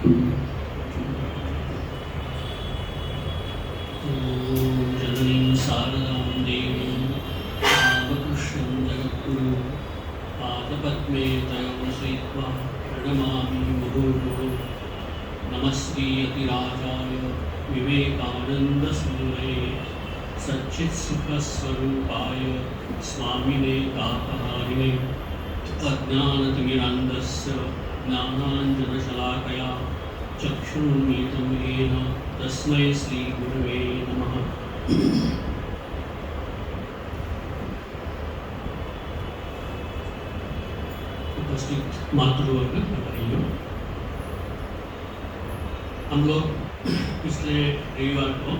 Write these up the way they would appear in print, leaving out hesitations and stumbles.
जननीं शारदां देवीं रामकृष्णं जगद्गुरुं पादपद्मे तयोः श्रीत्वा प्रणमामि मुहुर्मुहुः। नमस्ते अतिराजाय विवेकानन्दसूरये सच्चित्सुखस्वरूपाय स्वामिने तापहारिणे अज्ञानतिमिरान्धस्य ज्ञानाञ्जनशलाकया चक्षुरुन्मीलितं येन तस्मै श्रीगुरवे नमः। उपस्थित मातृवर्ग भाइयों, हम लोग पिछले रविवार को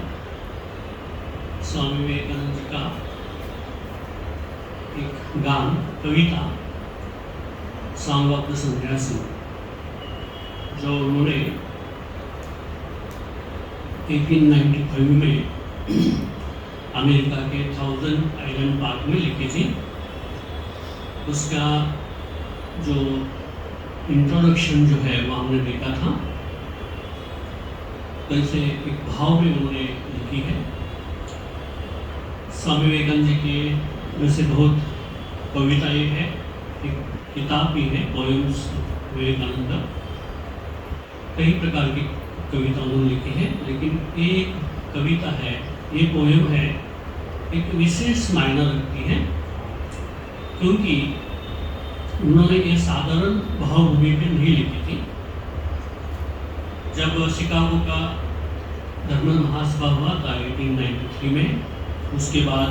स्वामी विवेकानंद जी का एक गान कविता सॉन्ग ऑफ द सन्यासी जो उन्होंने 1895 में अमेरिका के थाउजेंड आइलैंड पार्क में लिखी थी, उसका जो इंट्रोडक्शन जो है वो हमने देखा था। कैसे एक भाव में उन्होंने लिखी है। स्वामी विवेकानंद जी के वैसे बहुत कविताएं हैं, एक किताब भी है पोएम्स विवेकानंद, कई प्रकार की कविता उन्होंने लिखी है, लेकिन एक कविता है, ये पोएम है, एक विशेष मायना रखती है क्योंकि उन्होंने ये साधारण भावभूमि पे नहीं लिखी थी। जब शिकागो का धर्म महासभा हुआ था 1893 में, उसके बाद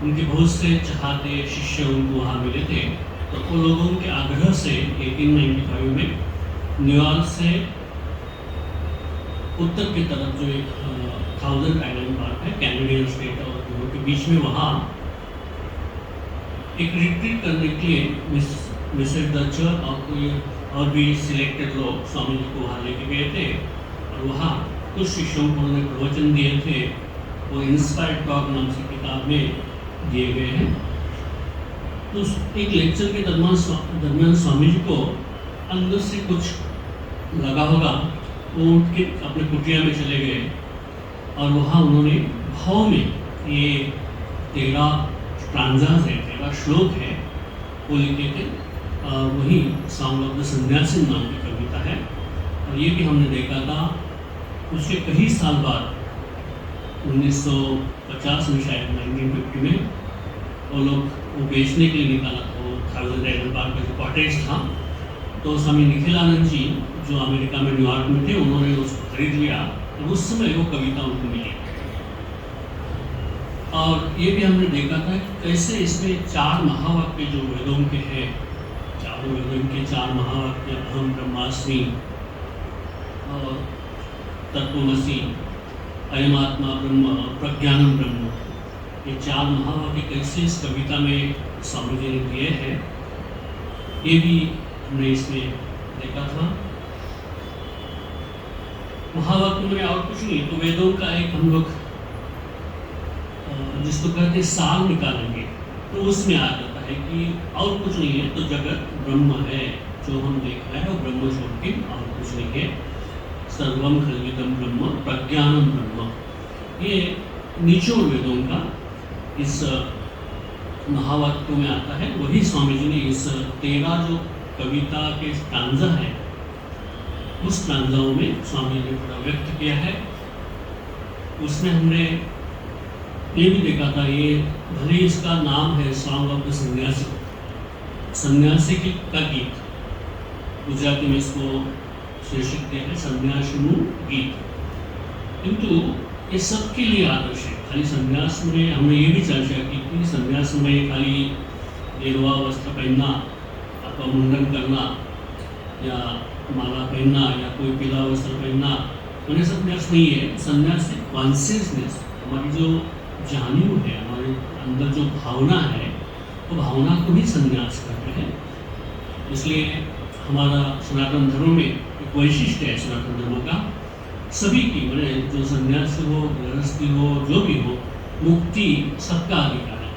उनके बहुत से चाहते शिष्य उनको वहाँ मिले थे, तो उन लोगों के आग्रह से 1895 में न्यूयॉर्क से उत्तर की तरफ जो एक थाउजेंड आइलैंड पार्क है कैनेडियन स्टेट और के बीच में, वहाँ एक रिट्रीट करने के लिए मिस्टर डचर और भी सिलेक्टेड लोग स्वामी जी को वहाँ लेके गए थे और वहाँ कुछ शिष्यों को उन्होंने प्रवचन दिए थे। वो इंस्पायर्ड टॉक नाम से किताब में दिए गए हैं। तो एक लेक्चर के दरमियान स्वामी जी को अंदर से कुछ लगा होगा, वो उठ के अपने कुटिया में चले गए और वहाँ उन्होंने भाव में ये 13 स्टांजास है, 13 श्लोक है, वो लिखे थे। वही सॉन्ग ऑफ द सन्यासी नाम की कविता है और ये भी हमने देखा था। उसके कई साल बाद 1950 में, शायद 1950 में, वो लोग वो बेचने के लिए निकाला था। वो थाउजेंड आइलैंड पार्क का जो कॉटेज था, तो स्वामी निखिलानंद जी जो अमेरिका में न्यूयॉर्क में थे, उन्होंने उसको खरीद लिया और उस समय वो कविता उनको मिली। और ये भी हमने देखा था कि कैसे इसमें 4 महावाक्य जो वेदों के हैं, चारों वेदों के 4 महावाक्य, अहम ब्रह्मास्मि और तत्वमसि, अयम आत्मा ब्रह्म, प्रज्ञानम ब्रह्म, ये 4 महावाक्य कैसे इस कविता में स्वामी जी ने दिए हैं, ये भी हमने इसमें देखा था। महावाक्य में और कुछ नहीं, तो वेदों का एक हम लोग जिसको कहते हैं सार निकालेंगे, तो उसमें आ जाता है कि और कुछ नहीं है, तो जगत ब्रह्म है, जो हम देख रहे हैं वो ब्रह्म छोड़ के और कुछ नहीं है। सर्वम खल्विदम ब्रह्म प्रज्ञानम ब्रह्म, ये निचोड़ वेदों का इस महावाक्य में आता है। वही स्वामी जी ने इस 13 जो कविता के स्टांजा है, उस स्टांजाओं में स्वामी जी ने पूरा व्यक्त किया है। उसमें हमने ये भी देखा था, ये भले इसका नाम है सॉन्ग ऑफ द सन्यासी, सन्यासी का गीत, गुजराती में इसको शीर्षक दिया है सन्यासीनु गीत, किंतु ये सबके लिए आदर्श है। खाली सन्यास में हमने ये भी चर्चा की कि सन्यास में खाली गेरुआ वस्त्र पहनना अथवा मुंडन करना या माला पहनना या कोई पीला वस्त्र पहनना, उन्हें सन्यास नहीं है। सन्यास से कॉन्शियसनेस, हमारी जो जानियो है, हमारे अंदर जो भावना है, वो भावना को ही सन्यास करते हैं। इसलिए हमारा सनातन धर्म में एक वैशिष्ट्य है सनातन धर्म का, सभी की, मैंने जो सन्यास हो, गृहस्थी हो, जो भी हो, मुक्ति सबका अधिकार है।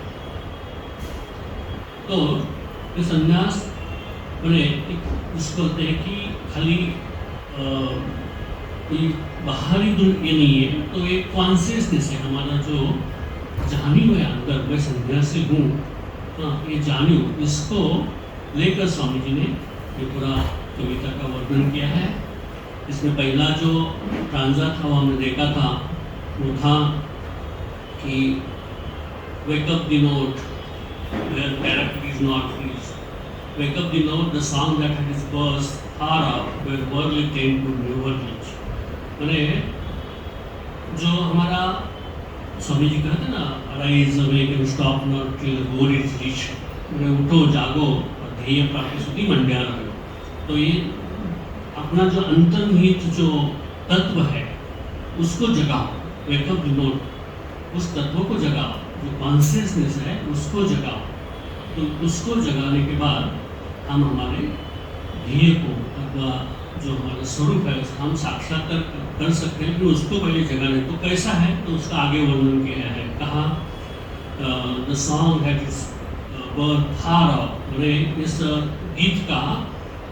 तो ये सन्यास मैंने इसको बोलते हैं कि खाली कोई बाहरी ये नहीं है, तो एक कॉन्शियसनेस है हमारा जो जानी हुआ है अंदर, मैं सन्यासी हूँ, हाँ ये जानी हूँ, इसको लेकर स्वामी जी ने ये पूरा कविता का वर्णन किया है। इसमें पहला जो ट्रांजा था वो हमने देखा था, वो था कि wake up the note where character is not reached, wake up the note the song that had its burst far up where worldly tend to never reach। मैंने जो हमारा स्वामी जी कहते हैं ना, arise awake and stop not till the goal is reached, मैंने उठो जागो और ध्येय प्राप्ति सुधी मंड्या रहो। तो ये अपना जो अंतर्निहित जो तत्व है उसको जगाओ, वेक अप द नोट, उस तत्व को जगाओ, जो कॉन्शियसनेस है उसको जगाओ। तो उसको जगाने के बाद हम हमारे ध्येय को अथवा जो हमारा स्वरूप है उसका हम साक्षात्कार कर सकते हैं, कि उसको पहले जगाने। तो कैसा है, तो उसका आगे वर्णन किया है, कहा the song had it's birth far of, मैंने इस गीत का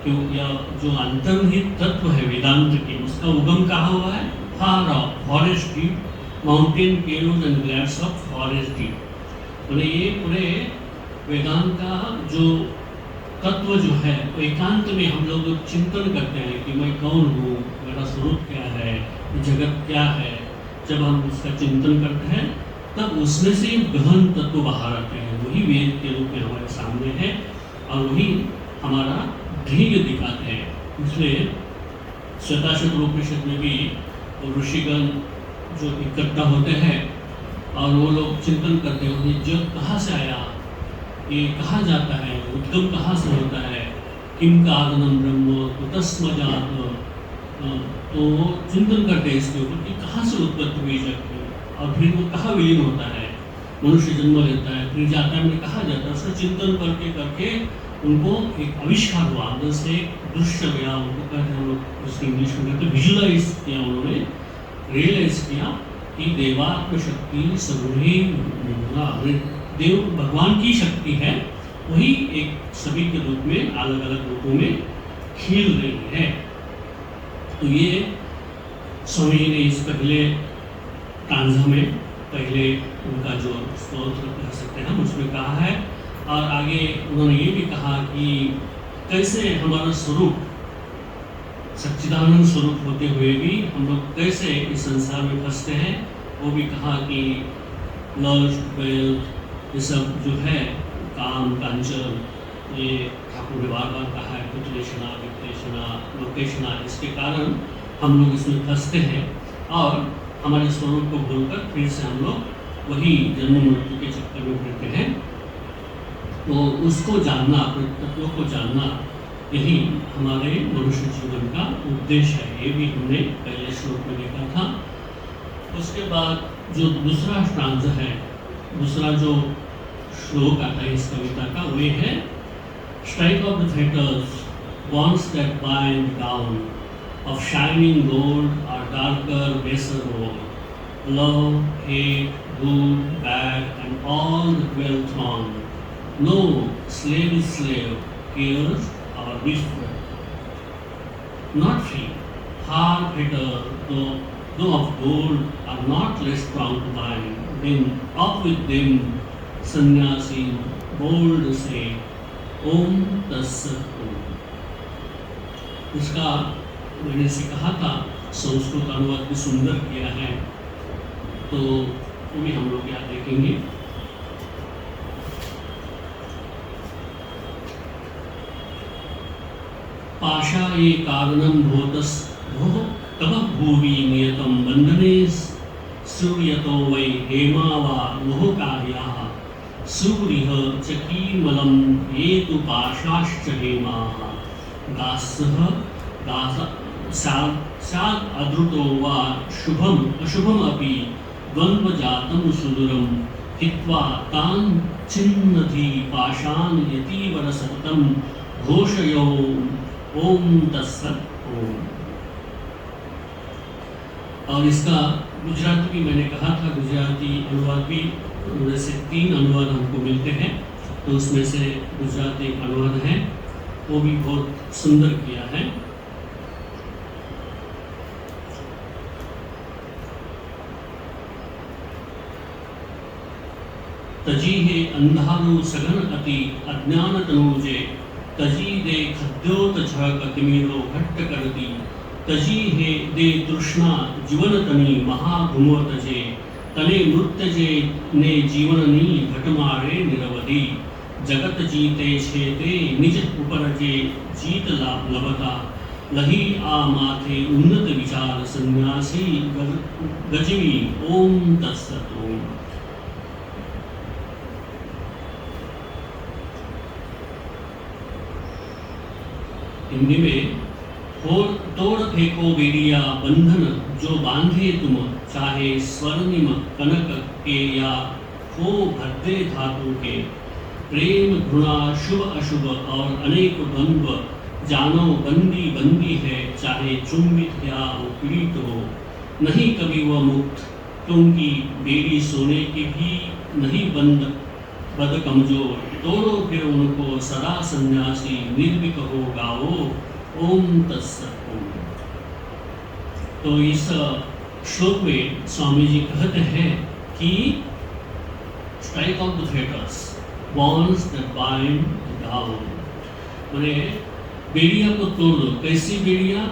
क्यों या जो अंतर्निहित तत्व है वेदांत की, उसका उगम कहाँ हुआ है, far of forest deep, mountain caves and glades of forest deep. मैंने ये पूरे वेदांत का जो तत्व जो है वो एकांत में हम लोग चिंतन करते हैं कि मैं कौन हूँ, मेरा स्वरूप क्या है, जगत क्या है। जब हम उसका चिंतन करते हैं तब उसमें से गहन तत्व बाहर आते हैं, वही वेद के रूप में हमारे सामने है और वही हमारा ध्येय दिखाते हैं। इसलिए श्वेताश्वतरोपनिषद में भी ऋषिगण जो इकट्ठा होते हैं और वो लोग चिंतन करते हैं कि जग कहाँ से आया, ये कहाँ जाता है, उद्गम कहाँ से होता है, किम कारणम ब्रह्म कुतस्म जात। तो वो चिंतन करते हैं इसके ऊपर कि कहाँ से उत्पत्ति हुई जग की और फिर वो कहाँ विलीन होता है, मनुष्य जन्म लेता है फिर जाता है, कहाँ जाता है, उसका चिंतन करके करके उनको एक आविष्कार हुआ, अंदर से दृश्य गया, उनको कहते हैं हम लोग उसकी इंग्लिश में कहते हैं विजुअलाइज किया, उन्होंने रियलाइज किया कि देवात्म शक्ति सगुणी, देव भगवान की शक्ति है, वही एक सभी के रूप में अलग अलग रूपों में खेल रही है। तो ये स्वामी जी ने इस पहले टांजा में पहले उनका जो स्तोत्र कह सकते हैं हम उसमें कहा है, और आगे उन्होंने ये भी कहा कि कैसे हमारा स्वरूप सच्चिदानंद स्वरूप होते हुए भी हम लोग कैसे इस संसार में फंसते हैं। वो भी कहा कि लस्ट वेल्थ ये सब जो है काम कांचन, ये ठाकुर ने बार बार कहा है, कुतलेशना वित्तेशना लोकेशना, इसके कारण हम लोग इसमें फंसते हैं और हमारे स्वरूप को भूलकर फिर से हम लोग वही जन्म मृत्यु के चक्कर में फिरते हैं। तो उसको जानना, अपने तत्वों को जानना, यही हमारे मनुष्य जीवन का उद्देश्य है। ये भी हमने पहले श्लोक में देखा था। उसके बाद जो दूसरा स्टांजा है, दूसरा जो श्लोक आता है इस कविता का, वे है strike off the fetters bonds that bind down of shining gold or darker baser robe, love, hate, good, bad, and all the 12 throng. No slave is slave, cares or whisper. Not free, far better, though of gold are not less strong to bind. Then up with them, sannyasi, bold say, Om Tassat Om. इसका मैंने से कहा था, संस्कृत अनुवाद भी सुंदर किया है, तो वो भी हम लोग यहाँ देखेंगे। पाशा ये कारणम भूतस भो तब भूवि नियतम बंधने सूर्यतो वै हेमा वा लोहकार्याः सूरिह चकीमलं ये तु पाशाश्च हेमाः दासः दास स्यात् अधृतो वा शुभम अशुभम अपि द्वन्द्वजातं सुदूरं हित्वा तान् छिन्नति पाशान् यतीवर सततं घोषयो ओम तत्सत् ओम। और इसका गुजराती भी मैंने कहा था, गुजराती अनुवाद भी वैसे 3 अनुवाद हमको मिलते हैं, तो उसमें से गुजराती अनुवाद है वो भी बहुत सुंदर किया है। तजी है अंधारू सघन अति अज्ञान तनुजे, तजी दे खद्योत झक तिमिरो घट्ट कर दी, तजी है दे तृष्णा जीवन तनी महाघुमो तजे, तने मृत्य जे ने जीवन नी घटमारे निरवधि, जगत जीते छेते निज ऊपर जे जीत लभता, लही आ माथे उन्नत विचार सन्यासी गजवी। ओम तत्सत। ओम। हिंदी में तोड़ फेंको बेड़िया बंधन जो बांधे तुम, चाहे स्वर्णिम कनक के या हो भद्रे धातु के, प्रेम घृणा शुभ अशुभ और अनेक द्वंद्व जानो बंदी बंदी है, चाहे चुंबित या वो पीड़ित हो, नहीं कभी वह मुक्त क्योंकि बेड़ी सोने की भी नहीं बंद बद कमजोर, तोड़ो फिर उनको सदा सन्यासी निर्विक हो गाओ। ओम तत्सत। ओम। तो इस श्लोक में स्वामी जी कहते हैं कि strike out the fetters, bonds that bind down, माने बेड़िया को तोड़ दो। कैसी बेड़िया?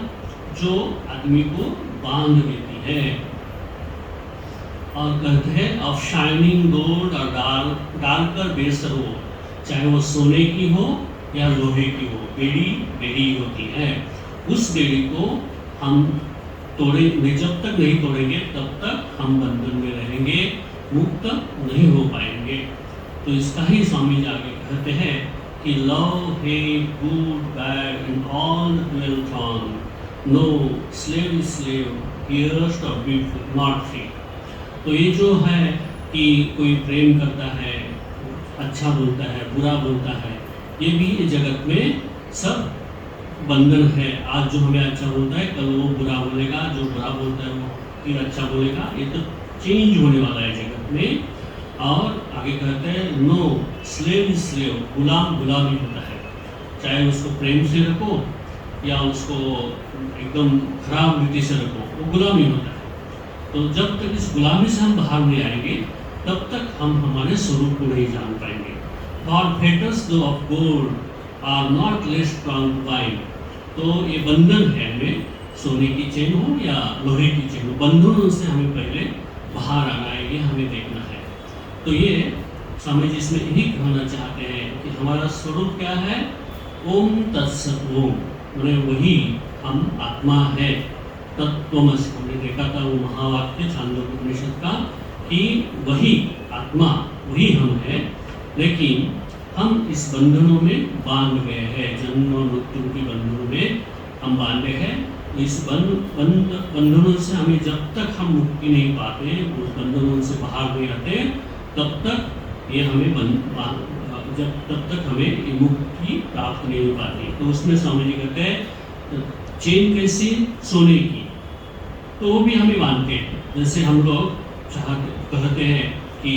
जो आदमी को बांध देती है। और कहते हैं ऑफ शाइनिंग गोल्ड और डार्कर बेसर हो, चाहे वो सोने की हो या लोहे की हो, बेड़ी बेड़ी होती है। उस बेड़ी को हम तोड़ेंगे, जब तक नहीं तोड़ेंगे तब तक हम बंधन में रहेंगे, मुक्त नहीं हो पाएंगे। तो इसका ही स्वामी जी आगे कहते हैं कि love hate good bad and all dwell on, no slave is slave, hears of beautiful not free. तो ये जो है कि कोई प्रेम करता है, अच्छा बोलता है, बुरा बोलता है, ये भी ये जगत में सब बंधन है। आज जो हमें अच्छा बोलता है कल वो बुरा बोलेगा, जो बुरा बोलता है वो फिर अच्छा बोलेगा। ये तो चेंज होने वाला है जगत में। और आगे कहते हैं नो स्लेव इज स्लेव, गुलाम गुलाम ही होता है, चाहे उसको प्रेम से रखो या उसको एकदम खराब रीति से रखो, वो गुलाम ही होता है। तो जब तक इस गुलामी से हम बाहर नहीं आएंगे तब तक हम हमारे स्वरूप को नहीं जान पाएंगे। और fetters though of gold are not less strong bind, तो ये बंधन है, हमें सोने की चेन हो या लोहे की चेन हो, बंधनों से हमें पहले बाहर आना है, ये हमें देखना है। तो ये स्वामी जी इसमें यही कहना चाहते हैं कि हमारा स्वरूप क्या है? ओम तत्सत। ओम मैंने वही हम आत्मा है। तत्त्वमसि हमने देखा था वो महावाक्य छांदोग्य उपनिषद का कि वही आत्मा वही हम है, लेकिन हम इस बंधनों में बांध गए हैं, जन्म और मृत्यु की बंधनों में हम बांधे हैं। इस बंधनों से हमें जब तक हम मुक्ति नहीं पाते, उस बंधनों से बाहर नहीं आते, तब तक ये हमें तब तक हमें ये मुक्ति प्राप्त नहीं हो पाती। तो उसमें स्वामी जी कहते हैं चेन कैसी? सोने की, तो वो भी हमें बांधते हैं। जैसे हम लोग कहते हैं कि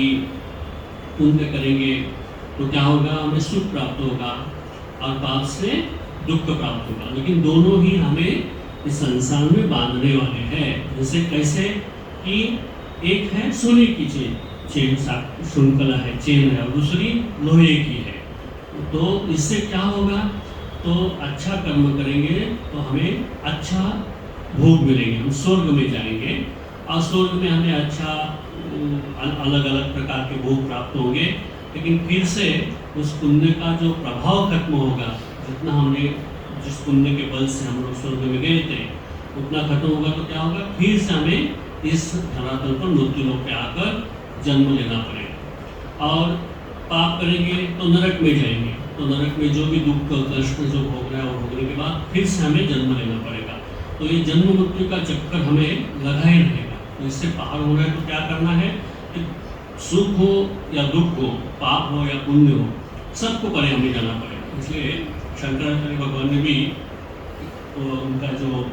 पुण्य करेंगे तो क्या होगा? हमें सुख प्राप्त होगा और पाप से दुख प्राप्त होगा, लेकिन दोनों ही हमें इस संसार में बांधने वाले हैं। जैसे कैसे कि एक है सोने की चेन श्रृंखला है, चेन है, और दूसरी लोहे की है। तो इससे क्या होगा? तो अच्छा कर्म करेंगे तो हमें अच्छा भोग मिलेंगे, हम स्वर्ग में जाएंगे और स्वर्ग में हमें अच्छा अलग अलग प्रकार के भोग प्राप्त होंगे। लेकिन फिर से उस पुण्य का जो प्रभाव खत्म होगा, जितना हमने जिस पुण्य के बल से हम लोग स्वर्ग में गए थे उतना खत्म होगा, तो क्या होगा? फिर से हमें इस धरातल पर मृत्यु लोक पे आकर जन्म लेना पड़ेगा। और पाप करेंगे तो नरक में जाएंगे, तो नरक में जो भी दुख कष्ट जो भोग रहा है वो भोगने के बाद फिर से हमें जन्म लेना पड़ेगा। तो ये जन्म मृत्यु का चक्कर हमें लगा ही रहेगा। तो इससे बाहर हो रहा है तो क्या करना है कि सुख हो या दुख हो, पाप हो या पुण्य हो, सबको परे हमें जाना पड़ेगा। इसलिए शंकराचार्य भगवान ने भी उनका जो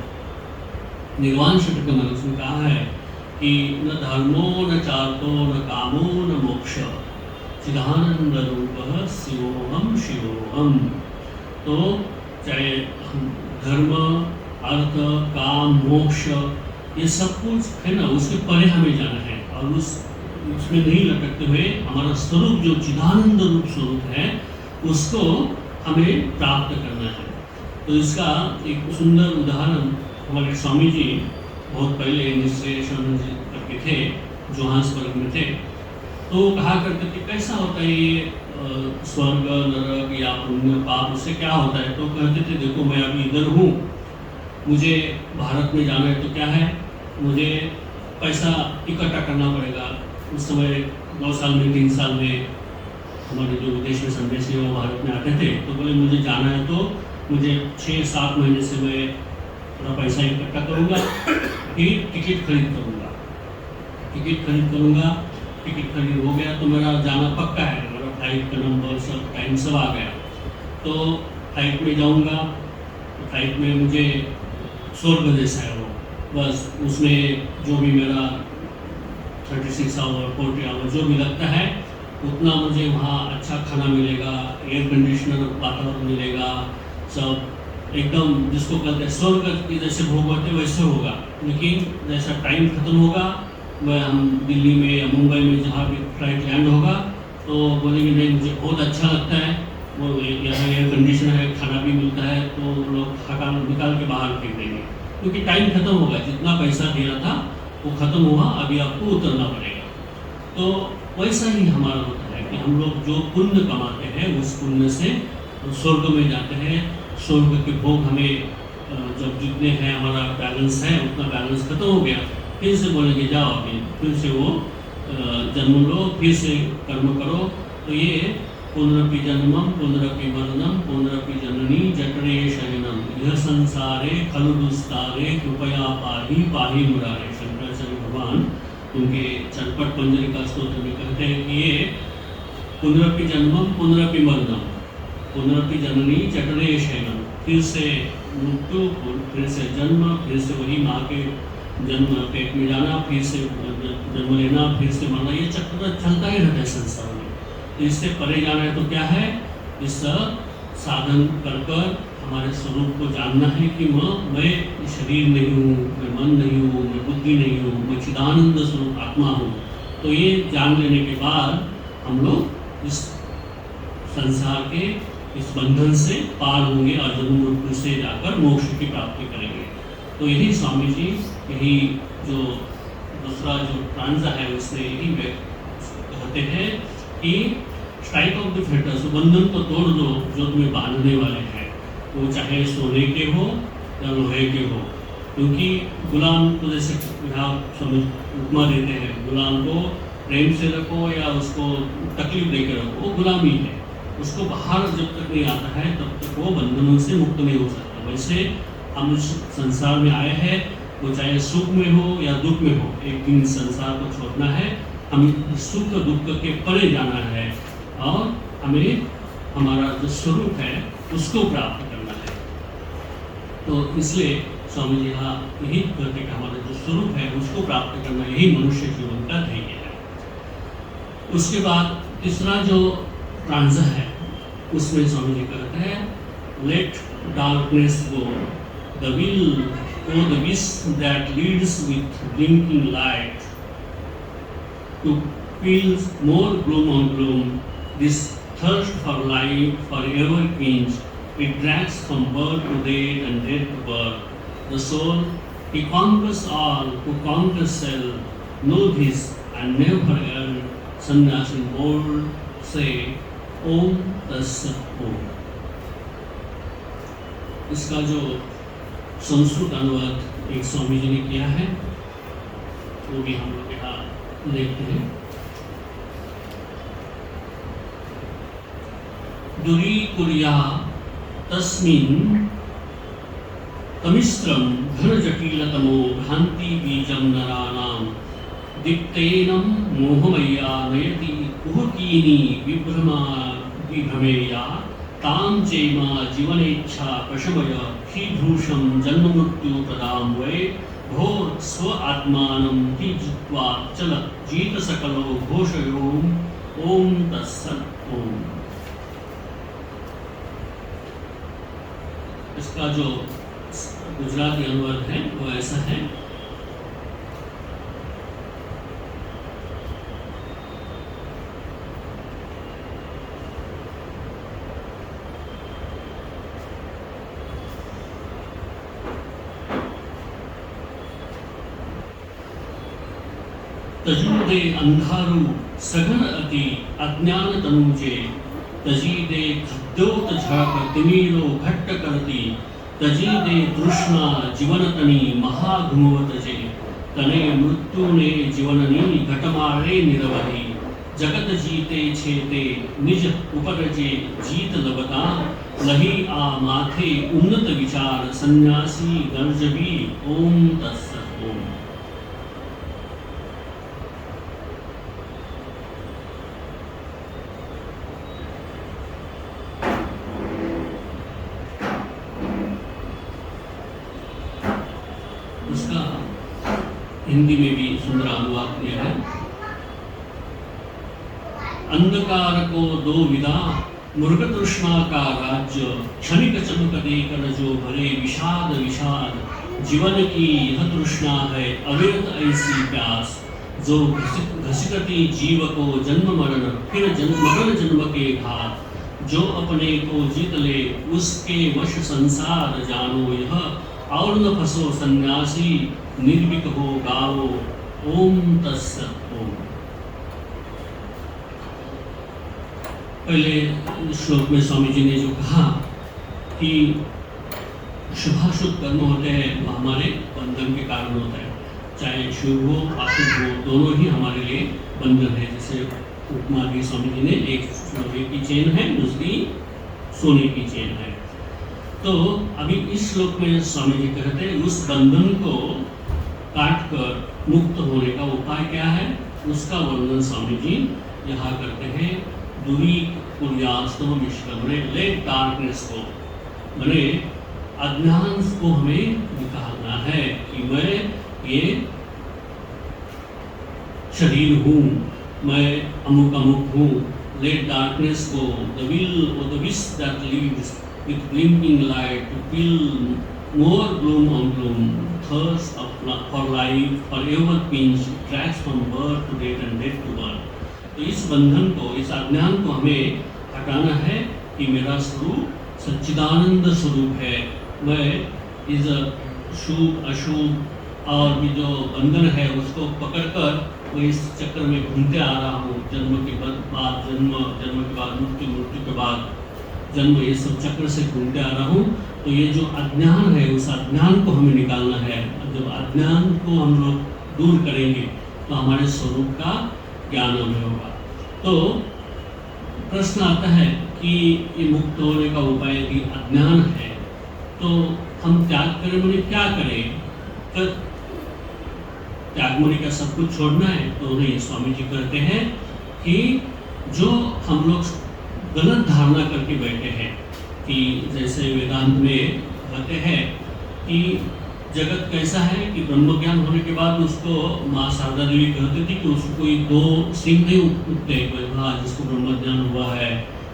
निर्वाण षटक में उसमें कहा है कि न धर्मो न चार्तो न कामो न मोक्ष, चिदानंद रूप शिवोहम शिवोहम। तो चाहे धर्म, अर्थ, काम, मोक्ष, ये सब कुछ है ना, उसके परे हमें जाना है और उसमें नहीं लटकते हुए हमारा स्वरूप जो चिदानंद रूप स्वरूप है उसको हमें प्राप्त करना है। तो इसका एक सुंदर उदाहरण हमारे स्वामी जी बहुत पहले इनिशिएशन करके थे, जोहान्सबर्ग में थे, तो कहा करते थे कैसा होता है ये स्वर्ग, नरक या पुण्य पाप, उससे क्या होता है? तो कहते थे देखो मैं अभी इधर हूँ, मुझे भारत में जाना है तो क्या है, मुझे पैसा इकट्ठा करना पड़ेगा। उस समय 2 साल में 3 साल में हमारे जो विदेश में संदेशी वो भारत में आते थे, तो बोले मुझे जाना है तो मुझे 6-7 महीने से मैं थोड़ा पैसा इकट्ठा करूँगा, फिर टिकट खरीद करूँगा, टिकट खरीद हो गया तो मेरा जाना पक्का है, मेरा फ्लाइट का नंबर सब टाइम सब आ गया, तो फ्लाइट में जाऊँगा, तो फ्लाइट में मुझे स्वर्ग जैसा है वो, बस उसमें जो भी मेरा 36 आवर 40 आवर जो भी लगता है उतना मुझे वहाँ अच्छा खाना मिलेगा, एयर कंडीशनर वातावरण मिलेगा, सब एकदम जिसको कहते हैं स्वर्ग की जैसे भोग होते वैसे होगा। लेकिन जैसा टाइम खत्म होगा, मैं हम दिल्ली में या मुंबई में जहाँ भी फ्लाइट लैंड होगा तो बोलेंगे नहीं मुझे बहुत अच्छा लगता है, वो यहाँ एयर कंडीशनर है, खाना भी मिलता है, तो लोग निकाल के बाहर फेंक देंगे क्योंकि टाइम खत्म होगा, जितना पैसा दिया था वो खत्म हुआ, अभी आपको उतरना पड़ेगा। तो वैसा ही हमारा होता है कि हम लोग जो पुण्य कमाते हैं उस पुण्य से स्वर्ग में जाते हैं। स्वर्ग के भोग हमें जब जितने हैं हमारा बैलेंस है उतना बैलेंस खत्म हो गया, फिर से बोलेंगे जाओ अभी फिर से वो जन्म लो, फिर से कर्म करो। तो ये पुनरपि जन्मम पुनरपि मरणम पुनरपि जननी जठरे शयनम यह संसारे खलु दुस्तारे कृपया पाहि पाहि मुरारे। शंकराचार्य भगवान उनके चरपट पंजरिका स्तोत्र में कहते हैं कि ये पुनरपि जन्मम पुनरपि मरणम पुनरपि जननी जठरे शयनम, फिर से मृत्यु, फिर से जन्म, फिर से वही माँ के जन्म पेट में जाना, फिर से जन्म लेना, फिर से मरना, ये चक्र चलता ही रहता है संसार में। तो इससे परे जाना है तो क्या है, इस साधन कर कर हमारे स्वरूप को जानना है कि मैं शरीर नहीं हूँ, मैं मन नहीं हूँ, मैं बुद्धि नहीं हूँ, मैं चिदानंद स्वरूप आत्मा हूँ। तो ये जान लेने के बाद हम लोग इस संसार के इस बंधन से पार होंगे और जन्म मृत्यु से जाकर मोक्ष की प्राप्ति करेंगे। तो यही स्वामी जी, यही जो दूसरा जो ट्रांजा है उसमें यही कहते हैं कि स्ट्राइक ऑफ द फेटर्स, बंधन को तोड़ दो जो तुम्हें बांधने वाले हैं, वो चाहे सोने के हो या लोहे के हो। क्योंकि गुलाम को जैसे यहाँ समझ उपमा देते हैं, गुलाम को प्रेम से रखो या उसको तकलीफ देकर रखो, वो गुलामी है, उसको बाहर जब तक नहीं आता है तब तक वो बंधनों से मुक्त नहीं हो सकता। वैसे हम इस संसार में आए हैं, वो चाहे सुख में हो या दुख में हो, एक दिन संसार को छोड़ना है, हम सुख दुख के परे जाना है और हमें हमारा जो स्वरूप है उसको प्राप्त करना है। तो इसलिए स्वामी जी यहाँ यही कहते कि हमारा जो स्वरूप है उसको प्राप्त करना यही मनुष्य जीवन का ध्येय है। उसके बाद तीसरा जो ट्रांजा है उसमें स्वामी जी कहते हैं let darkness go the will go the wish that leads with blinking light to feel more gloom on gloom. This thirst for life forever quenched, it drags from birth to death and death to birth. The soul, he conquers all, who conquers self, know this and never err. Sannyasi bold say, Om Tassat Om. इसका जो संस्कृत अनुवाद एक स्वामी जी ने किया है वो भी हम लोग यहाँ देखते हैं। दुरी कुरिया तस्मिन् तमिस्त्रम घन जटिलतमो भ्रांति बीजम नराणाम दीप्तेनम मोहमय्या नयति कुहकीनी विभ्रमेया ताम चेमा जीवनेच्छा प्रशमय हीभूषम जन्म मृत्यु प्रदाम वै घोर स्व आत्मानं तीजित्वा चलत जीत सकलो घोषयोम ओम तत्सत् ओम। इसका जो गुजराती अनुवाद है वो ऐसा है। तजूदे अंधारू सघन अति अज्ञान तनुजे, तजीदे खद्योत झाक तिमीरो घट्ट करती, तजीदे तृष्णा जीवन तनी महाघुमवत जे, तने मृत्यु ने जीवननी घटमारे निरवधि, जगत जीते छेते निज उपरजे जीत लबता, लही आ माथे उन्नत विचार सन्यासी गर्जबी। ओम तत्सत। ओम। उसका हिंदी में भी सुंदर अनुवाद किया है। अंधकार को दो विदा, मृग तृष्णा का राज्य, क्षणिक चमक देकर जो भरे विषाद विषाद, जीवन की यह तृष्णा है अविरत ऐसी प्यास, जो घसीटती जीव को जन्म मरण फिर मरण जन्म के घात, जो अपने को जीत ले उसके वश संसार जानो, यह और न फंसो सन्यासी निर्भीक हो गाओ। ओम तत्सत। ओम। पहले श्लोक में स्वामी जी ने जो कहा कि शुभाशुभ कर्म होते हैं वो हमारे बंधन के कारण होता है, चाहे शुभ हो अशुभ हो, दोनों ही हमारे लिए बंधन है। जैसे उपमा दी स्वामी जी ने, एक लोहे की चेन है, दूसरी सोने की चेन है। तो अभी इस श्लोक में स्वामी जी कहते हैं उस बंधन को काट कर मुक्त होने का उपाय क्या है, उसका वर्णन स्वामी जी यहाँ करते हैं। दूरी कुर्यास्तम विश्रम, लेट डार्कनेस को, मैंने अज्ञान को हमें निकालना है कि मैं ये शरीर हूँ, मैं अमुक अमुक हूँ। लेट डार्कनेस को, the wish that leaves with blinking light to fill more gloom on gloom, thirst for life forever pinched, tracks from birth to death and death to birth। तो इस बंधन को, इस अज्ञान को हमें हटाना है कि मेरा स्वरूप सच्चिदानंद स्वरूप है। मैं इस शुभ अशुभ और भी जो बंधन है उसको पकड़कर मैं इस चक्र में घूमते आ रहा हूँ। जन्म के बाद जन्म, जन्म के बाद मृत्यु, मृत्यु के बाद जन्म, ये सब चक्र से घूमते आ रहा हूँ। तो ये जो अज्ञान है उस अज्ञान को हमें निकालना है। जब अज्ञान को हम लोग दूर करेंगे तो हमारे स्वरूप का ज्ञान हमें होगा। तो प्रश्न आता है कि ये मुक्त होने का उपाय यदि अज्ञान है तो हम त्याग करें, मैंने क्या करें? तो त्याग मुनि का सब कुछ छोड़ना है तो नहीं, स्वामी जी कहते हैं कि जो हम लोग गलत धारणा करके बैठे हैं कि जैसे वेदांत में कहते हैं कि जगत कैसा है कि ब्रह्म ज्ञान होने के बाद उसको माँ शारदा देवी कहती थी कि उसको कोई दो सिंह नहीं उठते, हाँ जिसको ब्रह्म ज्ञान हुआ है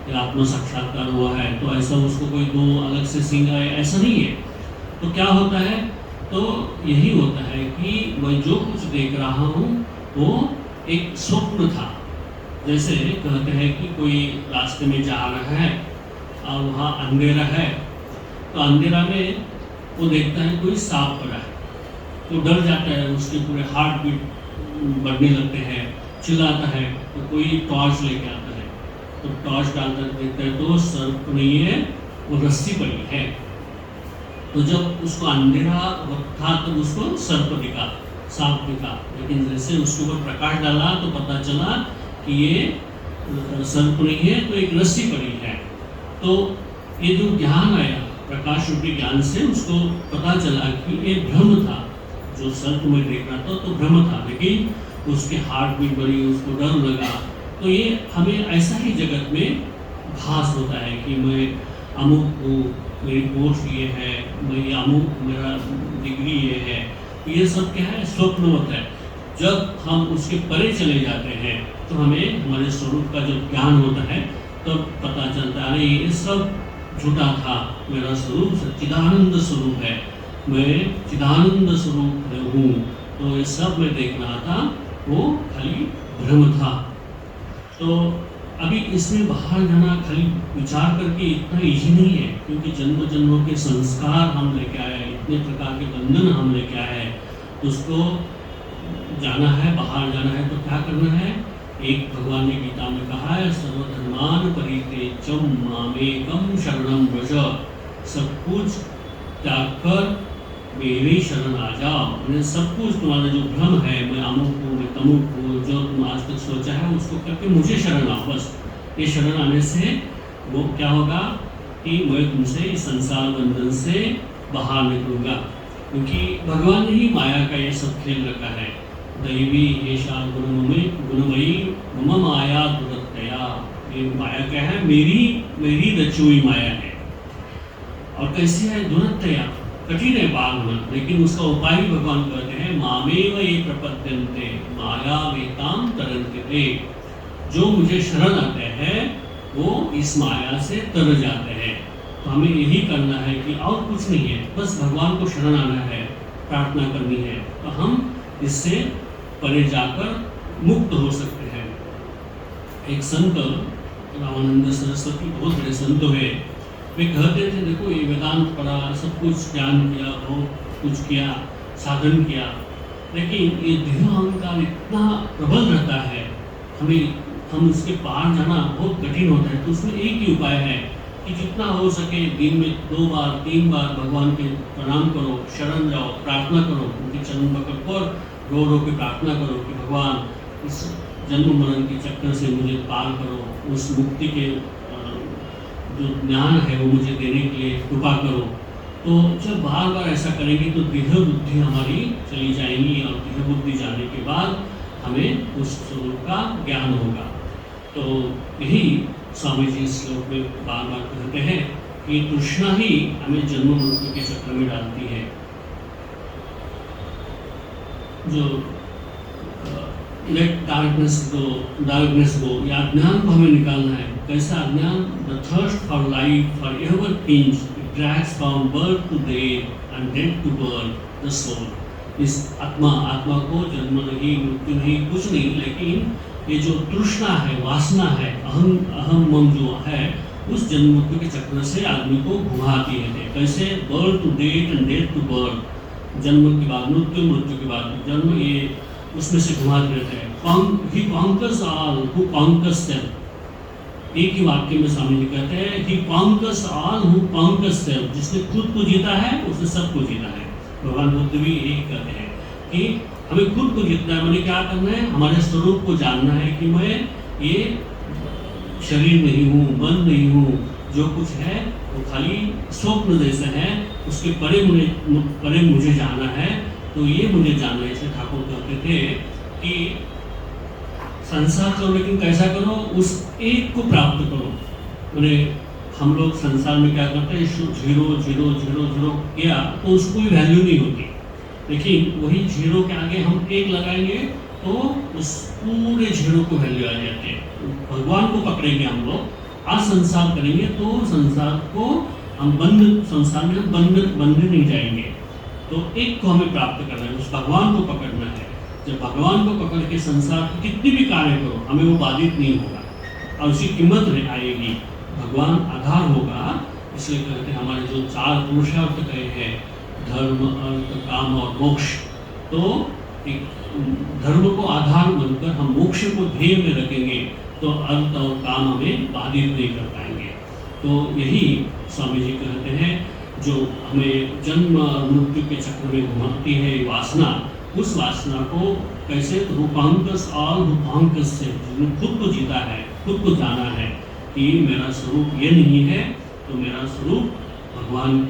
या आत्म साक्षात्कार हुआ है तो ऐसा उसको कोई दो अलग से सिंह आए, ऐसा नहीं है। तो क्या होता है? तो यही होता है कि मैं जो कुछ देख रहा हूँ वो एक स्वप्न था। जैसे कहते हैं कि कोई रास्ते में जा रहा है और वहाँ अंधेरा है, तो अंधेरा में वो देखता है कोई सांप पड़ा है तो डर जाता है, उसके पूरे हार्ट बीट बढ़ने लगते हैं, चिल्लाता है। तो कोई टॉर्च लेके आता है तो टॉर्च डालकर देखता है तो सर्प नहीं है, वो रस्सी पड़ी है। तो जब उसको अंधेरा था तो उसको सर्प दिखा, सांप दिखा, लेकिन जैसे उसके ऊपर प्रकाश डाला तो पता चला कि ये सर्प नहीं है, तो एक रस्सी पड़ी है। तो ये जो ज्ञान आया प्रकाश रूपी ज्ञान से उसको पता चला कि ये भ्रम था, जो सर्प में देख रहा था तो भ्रम था, लेकिन उसके हार्ट बीट बढ़ी, उसको डर लगा। तो ये हमें ऐसा ही जगत में भास होता है कि मैं अमुक हूँ, मेरी पोस्ट ये है, मैं अमुक, मेरा डिग्री ये है। ये सब क्या है? स्वप्न होता है। जब हम उसके परे चले जाते हैं तो हमें हमारे स्वरूप का जो ज्ञान होता है तो पता चलता है ये सब झूठा था, मेरा स्वरूप सच्चिदानंद स्वरूप है, मैं चिदानंद स्वरूप हूँ। तो ये सब मैं देख रहा था, वो खाली भ्रम था। तो अभी इसमें बाहर जाना खाली विचार करके इतना ईजी नहीं है, क्योंकि जन्म जन्मों के संस्कार हम लेके आए हैं, इतने प्रकार के बंधन हम लेके आए हैं। तो उसको जाना है, बाहर जाना है, तो क्या करना है? एक भगवान ने गीता में कहा है, सर्वधर्मान परित्यज्य मामेकम शरणं व्रज, सब कुछ त्याग कर मेरी शरण आ जाओ। मैंने सब कुछ, तुम्हारा जो भ्रम है, मैं अमुक हूँ, मैं तमुक हूँ, जो तुम आज तक सोचा है उसको करके मुझे शरण आओ। बस ये शरण आने से वो क्या होगा कि मैं तुमसे इस संसार बंधन से बाहर निकलूंगा, क्योंकि भगवान ने ही माया का ये सब खेल रखा है। दैवी ऐसा गुणमयी मम माया दुरतया, ये माया क्या है? मेरी रची हुई माया है। और कैसी है? दुरतया, कठिन है पार होना, लेकिन उसका उपाय भी भगवान कहते हैं, मामेव ये प्रपद्यन्ते माया वेताम तरन्ते ते। जो मुझे शरण आते हैं वो इस माया से तर जाते हैं। तो हमें यही करना है कि और कुछ नहीं है, बस भगवान को शरण आना है, प्रार्थना करनी है, तो हम इससे परे जाकर मुक्त हो सकते हैं। एक संत रामानंद सरस्वती, बहुत बड़े संत हुए, वे कहते थे, देखो ये वेदांत पढ़ा, सब कुछ ज्ञान किया, बहुत कुछ किया, साधन किया, लेकिन ये देह अहंकार इतना प्रबल रहता है, हम उसके पार जाना बहुत कठिन होता है। तो उसमें एक ही उपाय है कि जितना हो सके दिन में 2 बार 3 बार भगवान के प्रणाम करो, शरण जाओ, प्रार्थना करो, उनके चरण पकड़ कर रो रो के प्रार्थना करो कि भगवान इस जन्म मरण के चक्कर से मुझे पार करो, उस मुक्ति के जो ज्ञान है वो मुझे देने के लिए कृपा करो। तो जब बार बार ऐसा करेंगे तो देह बुद्धि हमारी चली जाएंगी, और देह बुद्धि जाने के बाद हमें उस स्वरूप का ज्ञान होगा। तो यही स्वामी जी इस श्लोक में बार बार कहते हैं कि तृष्णा ही हमें जन्म मृत्यु के चक्र में डालती है। जो लेट डार्कनेस गो, ये अज्ञान को हमें निकालना है। कैसा अज्ञान? The thirst for life for ever pinch, it drags from birth to death and death to birth the soul. इस आत्मा को जन्म नहीं, मृत्यु नहीं, कुछ नहीं, लेकिन ये जो तृष्णा है, वासना है, अहम मम जो है, उस जन्म मृत्यु के चक्र से आदमी को घुमाती है। कैसे? Birth to death and death to birth, जन्म के बाद मृत्यु, मृत्यु के बाद जन्म, ये उसमें से घुमाते रहते हैं। He conquers all who conquers them। एक ही वाक्य में स्वामी जी कहते हैं, He conquers all who conquers them। जिसने खुद को जीता है उसने सबको जीता है। भगवान बुद्ध भी यही कहते हैं कि हमें खुद को जीतना है। मैंने क्या करना है? हमारे स्वरूप को जानना है कि मैं ये शरीर नहीं हूँ, मन नहीं हूँ, जो कुछ है वो खाली स्वप्न जैसा है, उसके परे मुझे जाना है। तो ये मुझे जानना है। इसलिए ठाकुर कहते थे कि संसार करो, लेकिन कैसा करो? उस एक को प्राप्त करो। मैंने हम लोग संसार में क्या करते हैं? 0 0 0 0 किया तो उसको कोई वैल्यू नहीं होती, लेकिन वही 0 के आगे हम 1 लगाएंगे तो उस पूरे 0 को वैल्यू आ जाती है। भगवान को पकड़ेंगे हम लोग, आज संसार करेंगे तो संसार को हम संसार में हम बंधे नहीं जाएंगे। तो एक को हमें प्राप्त करना है, उस भगवान को पकड़ना है। जब भगवान को पकड़ के संसार की कितनी भी कार्य करो, हमें वो बाधित नहीं होगा और उसकी कीमत आएगी। भगवान आधार होगा। इसलिए कहते हैं हमारे जो 4 पुरुषार्थ कहे हैं, धर्म, अर्थ, काम और मोक्ष, तो एक धर्म को आधार बनकर हम मोक्ष को ध्येय में रखेंगे तो अर्थ और काम हमें बाधित नहीं कर पाएंगे। तो यही स्वामी जी कहते हैं, जो हमें जन्म और मृत्यु के चक्र में घुमाती है वासना, उस वासना को कैसे रूपांकस और रूपांकस से खुद को जीता है, खुद को जाना है कि मेरा स्वरूप ये नहीं है, तो मेरा स्वरूप भगवान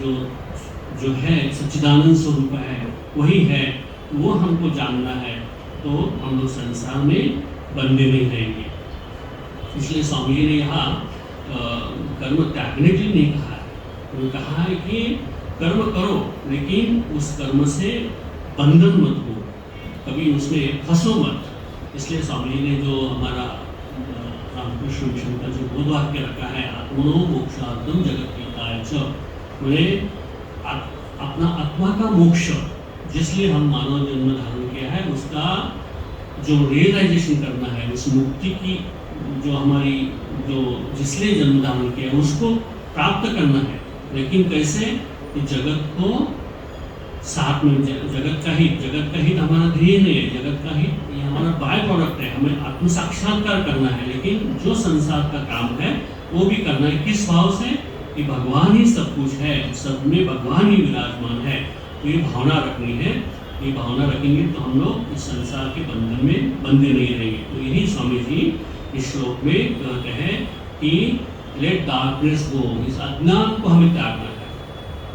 जो है सच्चिदानंद स्वरूप है वही है, वो हमको जानना है। तो हम लोग संसार में बंधे नहीं रहेंगे। इसलिए स्वामी जी ने यहाँ कर्म त्यागने के लिए नहीं कहा है, उन्होंने कहा है कि कर्म करो लेकिन उस कर्म से बंधन मत हो, कभी उसमें फंसो मत। इसलिए स्वामी जी ने जो हमारा रामकृष्ण मिशन का जो बोध वाक्य रखा है, आत्मनो मोक्षार्थम जगत हिताय च, मैंने अपना आत्मा का मोक्ष जिसलिए हम मानव जन्म धारण किया है उसका जो रियलाइजेशन करना है, उस मुक्ति की जो हमारी जो जिसलिए जन्म धारण किया है उसको प्राप्त करना है। लेकिन कैसे कि जगत को साथ में जगत का हित हमारा ध्येय नहीं है, जगत का हित ये हमारा बाय प्रोडक्ट है, हमें आत्म साक्षात्कार करना है। लेकिन जो संसार का काम है वो भी करना है, किस भाव से कि भगवान ही सब कुछ है, सब में भगवान ही विराजमान है। तो ये भावना रखनी है, ये भावना रखेंगे तो हम लोग इस संसार के बंधन में बंधे नहीं रहेंगे। तो यही स्वामी जी इस श्लोक में कहते हैं कि लेट डार्कनेस गो, इस अज्ञान को हमें त्यागना है।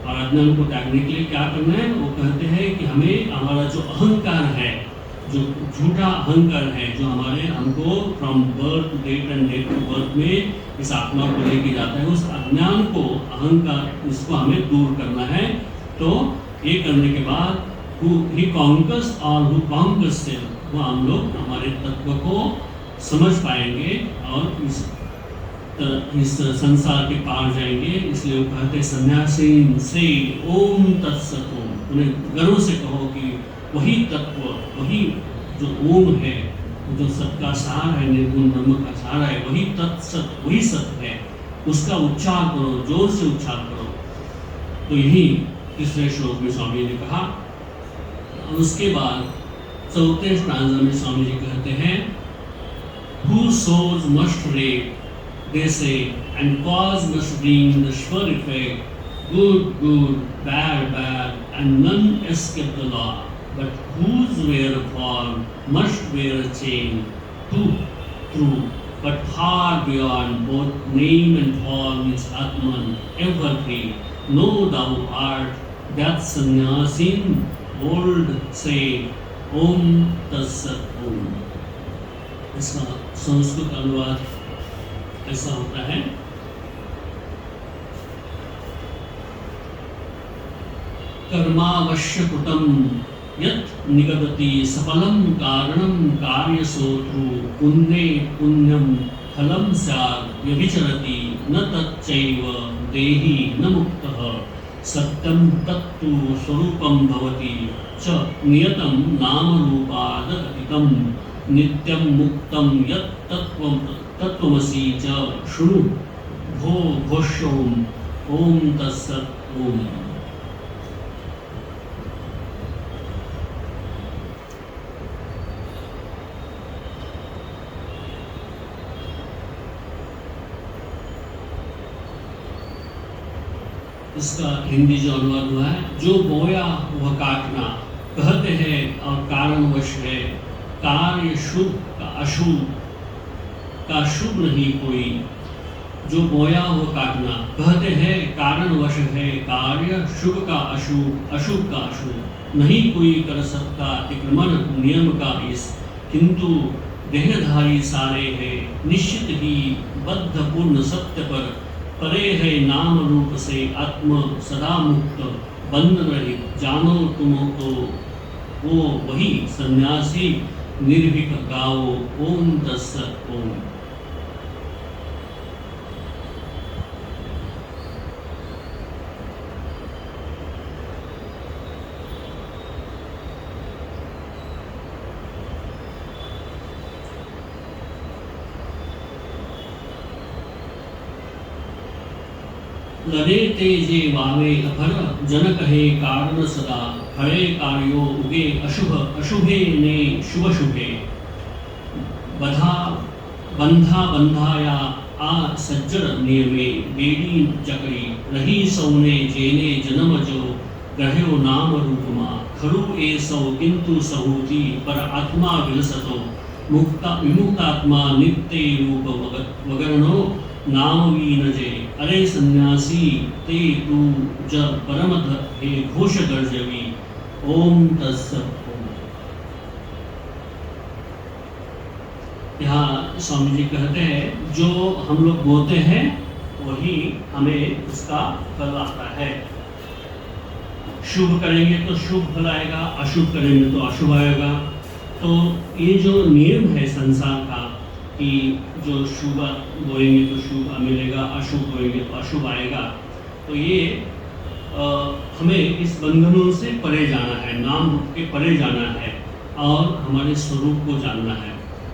और अज्ञान को त्यागने के लिए क्या करना है, वो कहते हैं कि हमें हमारा जो अहंकार है, जो झूठा अहंकार है, जो हमारे हमको from birth to death and death to birth में इस आत्मा को लेके जाता है, उस अज्ञान को, अहंकार, इसको हमें दूर करना है। तो ये करने के बाद he conquers or who conquers self, वो हम लोग हमारे तत्व को समझ पाएंगे और इस संसार के पार जाएंगे। इसलिए वो कहते सन्यासी से ओम तत्सत ओम, उन्हें गर्व से कहो कि वही तत्व, वही जो ओम है, जो सबका सार है, निर्गुण ब्रह्म का सार है, वही तत्सत, वही सत्य है, उसका उच्चार करो, जोर से उच्चार करो। तो यही तीसरे श्लोक में स्वामी ने कहा। उसके बाद चौथे स्टांजा में स्वामी जी कहते हैं who sows must reap, they say, and cause must bring the sure effect, good, good, bad, bad, and none escape the law. But whose wear fall must wear a chain, too true, but far beyond both name and form is Atman, ever free. Know thou art that sannyasin old say, Om Tassat Om. इसका संस्कृत अनुवाद ऐसा होता है, कर्मावश्य कुटम यत् निगदति subphylum कारणम कार्यसोत्रु पुण्ये पुण्यम फलम स्यात् व्यभिचरति न तच्चैव देहि न मुक्तः सत्यम तत्तु स्वरूपम भवति च नियतम नाम रूपाद अतीतम नित्यम मुक्तम यत् तत्त्वमसि च शृणु भो घोषोम ओम तत्सत् ओम। इसका हिंदी जो अनुवाद हुआ है, जो बोया वह काटना, कहते हैं और कारणवश है, कार्य शुभ का अशुभ का शुभ नहीं कोई, जो बोया वो काटना, कहते हैं कारणवश है, कार्य शुभ का अशुभ, अशुभ का अशुभ, नहीं कोई कर सकता अतिक्रमण नियम का इस, किंतु देहधारी सारे है, निश्चित ही बद्ध पूर्ण सत्य पर, परे है नाम रूप से आत्म सदा मुक्त, बंद रहित जानो तुम तो वो वही सन्यासी निर्भीक गाओ ओम तत्सत् ओम। लड़े तेजे वावे अभर जन कहे कारण सदा, हरे कार्यो उगे अशुभ अशुभे ने शुभ शुभे, बधा बंधा बंधाया आ सज्जर नियमे, बेड़ी जकड़ी रही सौने जेने जन्म जो, ग्रह्यो नाम रूपमा, खरु ए सौ किंतु सहूति पर आत्मा विलसतो, मुक्ता विमुक्तात्मा नित्य रूप वगरणो नाम वीन जे, अरे सन्यासी ते तू जब परम हे घोष गर्जवी ओम तत्सत् ओम। यहाँ स्वामी जी कहते हैं जो हम लोग बोलते हैं वही हमें उसका फल आता है। शुभ करेंगे तो शुभ फल आएगा, अशुभ करेंगे तो अशुभ आएगा। तो ये जो नियम है संसार का, कि जो शुभ बोएंगे तो शुभ मिलेगा, अशुभ बोएंगे तो अशुभ आएगा। तो ये हमें इस बंधनों से परे जाना है, नाम रूप के परे जाना है और हमारे स्वरूप को जानना है।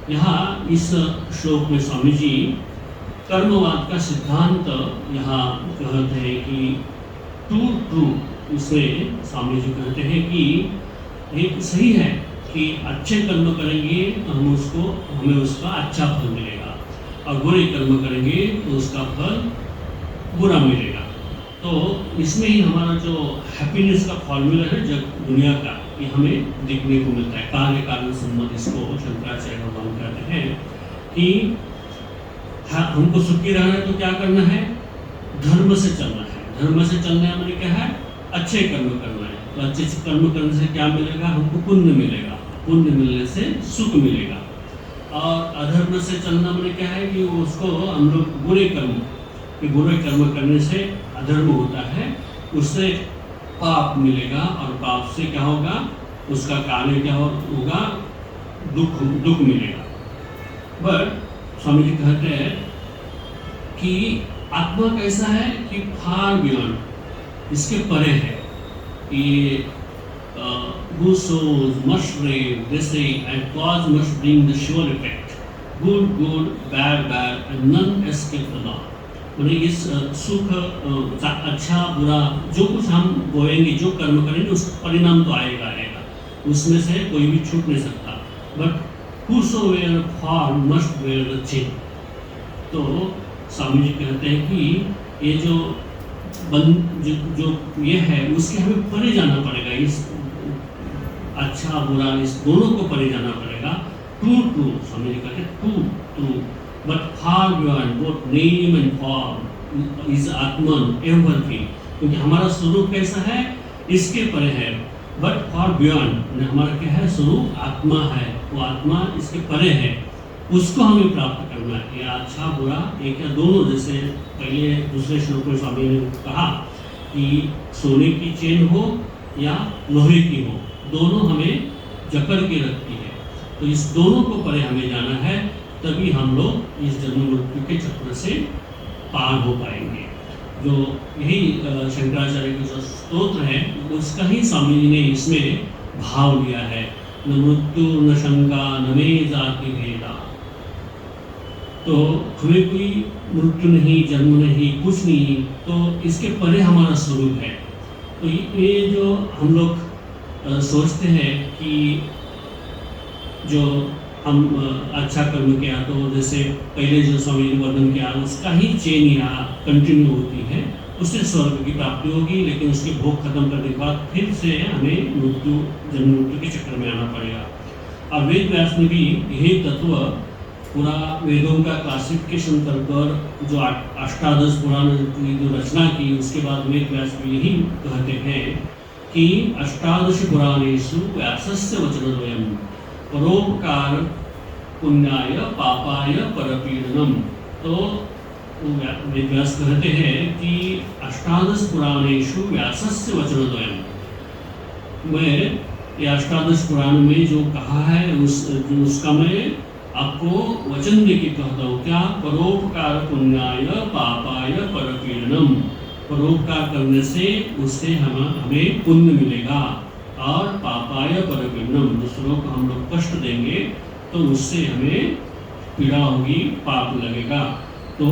यहाँ इस श्लोक में स्वामी जी कर्मवाद का सिद्धांत यहाँ कहते हैं कि ट्रू इसमें स्वामी जी कहते हैं कि एक सही है कि अच्छे कर्म करेंगे तो हमें उसका अच्छा फल मिलेगा और बुरे कर्म करेंगे तो उसका फल बुरा मिलेगा। तो इसमें ही हमारा जो हैप्पीनेस का फॉर्मूला है जब दुनिया का, ये हमें देखने को मिलता है। कार्य कारण संबंध इसको शंकराचार्य भगवान कहते हैं कि हमको सुखी रहना है तो क्या करना है, धर्म से चलना है। धर्म से चलना मैंने क्या है, अच्छे कर्म करना है। तो अच्छे कर्म करने से क्या मिलेगा, हमको पुण्य मिलेगा, पुण्य मिलने से सुख मिलेगा। और अधर्म से चलना मैंने क्या है कि उसको हम लोग बुरे कर्म करने से अधर्म होता है, उससे पाप मिलेगा और पाप से क्या होगा, उसका कार्य क्या होगा, दुख मिलेगा। बट स्वामी जी कहते हैं कि आत्मा कैसा है कि फार बियॉन्ड, इसके परे है। ये whoso's must rave, they say, and cause must bring the sure effect. Good, bad, and none escape the law. मैंने इस सुख अच्छा बुरा जो कुछ हम बोएंगे, जो कर्म करेंगे, उसका परिणाम तो आएगा, उसमें से कोई भी छूट नहीं सकता। But whosoever fall must bear the chain. तो स्वामी जी कहते हैं कि ये जो ये है उसके हमें परे जाना पड़ेगा, इस अच्छा बुरा इस दोनों को परे जाना पड़ेगा। ट्रू स्वामी जी कहते हैं true but far beyond both name and form is आत्मन एवरथिंग। क्योंकि हमारा स्वरूप कैसा है, इसके परे है। बट फॉर बियॉन्ड हमारा क्या है, स्वरूप आत्मा है, वो आत्मा इसके परे है, उसको हमें प्राप्त करना है। या अच्छा बुरा एक या दोनों, जैसे पहले दूसरे श्लोक में स्वामी ने कहा कि सोने की चेन हो या लोहे की हो, दोनों हमें जकड़ के रखती है। तो इस दोनों को परे हमें जाना है, तभी हम लोग इस जन्म मृत्यु के चक्र से पार हो पाएंगे। जो यही शंकराचार्य का जो स्तोत्र है उसका ही स्वामी जी ने इसमें भाव लिया है। न मृत्यु न शंका न मे जाति भेदा। तो हमें कोई मृत्यु नहीं, जन्म नहीं, कुछ नहीं, तो इसके परे हमारा स्वरूप है। तो ये जो हम लोग सोचते हैं कि जो हम अच्छा कर्म किया, तो जैसे पहले जो स्वामी ने वर्णन किया उसका ही चेन यहाँ कंटिन्यू होती है, उससे स्वर्ग की प्राप्ति होगी। लेकिन उसके भोग खत्म करने के बाद फिर से हमें जन्म मृत्यु के चक्कर में आना पड़ेगा। और वेद व्यास ने भी यही तत्व पूरा वेदों का क्लासिफिकेशन कर जो अष्टादश पुराण की जो रचना की, उसके बाद वेद व्यास भी यही कहते हैं कि अष्टादश पुराणेषु व्यासस्य वचनद्वयम् परोपकार पुण्याय पापाय परपीडनम। तो वेद व्यास कहते हैं कि अष्टादश पुराणेषु व्यासस्य वचनद्वयम्, मैं ये अष्टादश पुराण में जो कहा है उसका मैं आपको वचन देके कहता हूँ। क्या, परोपकार पुण्याय पापाय परपीडनम। परोपकार करने से उससे हमें पुण्य मिलेगा और पापाय परपीडनम, दूसरों को हम लोग कष्ट देंगे तो उससे हमें पीड़ा होगी, पाप लगेगा। तो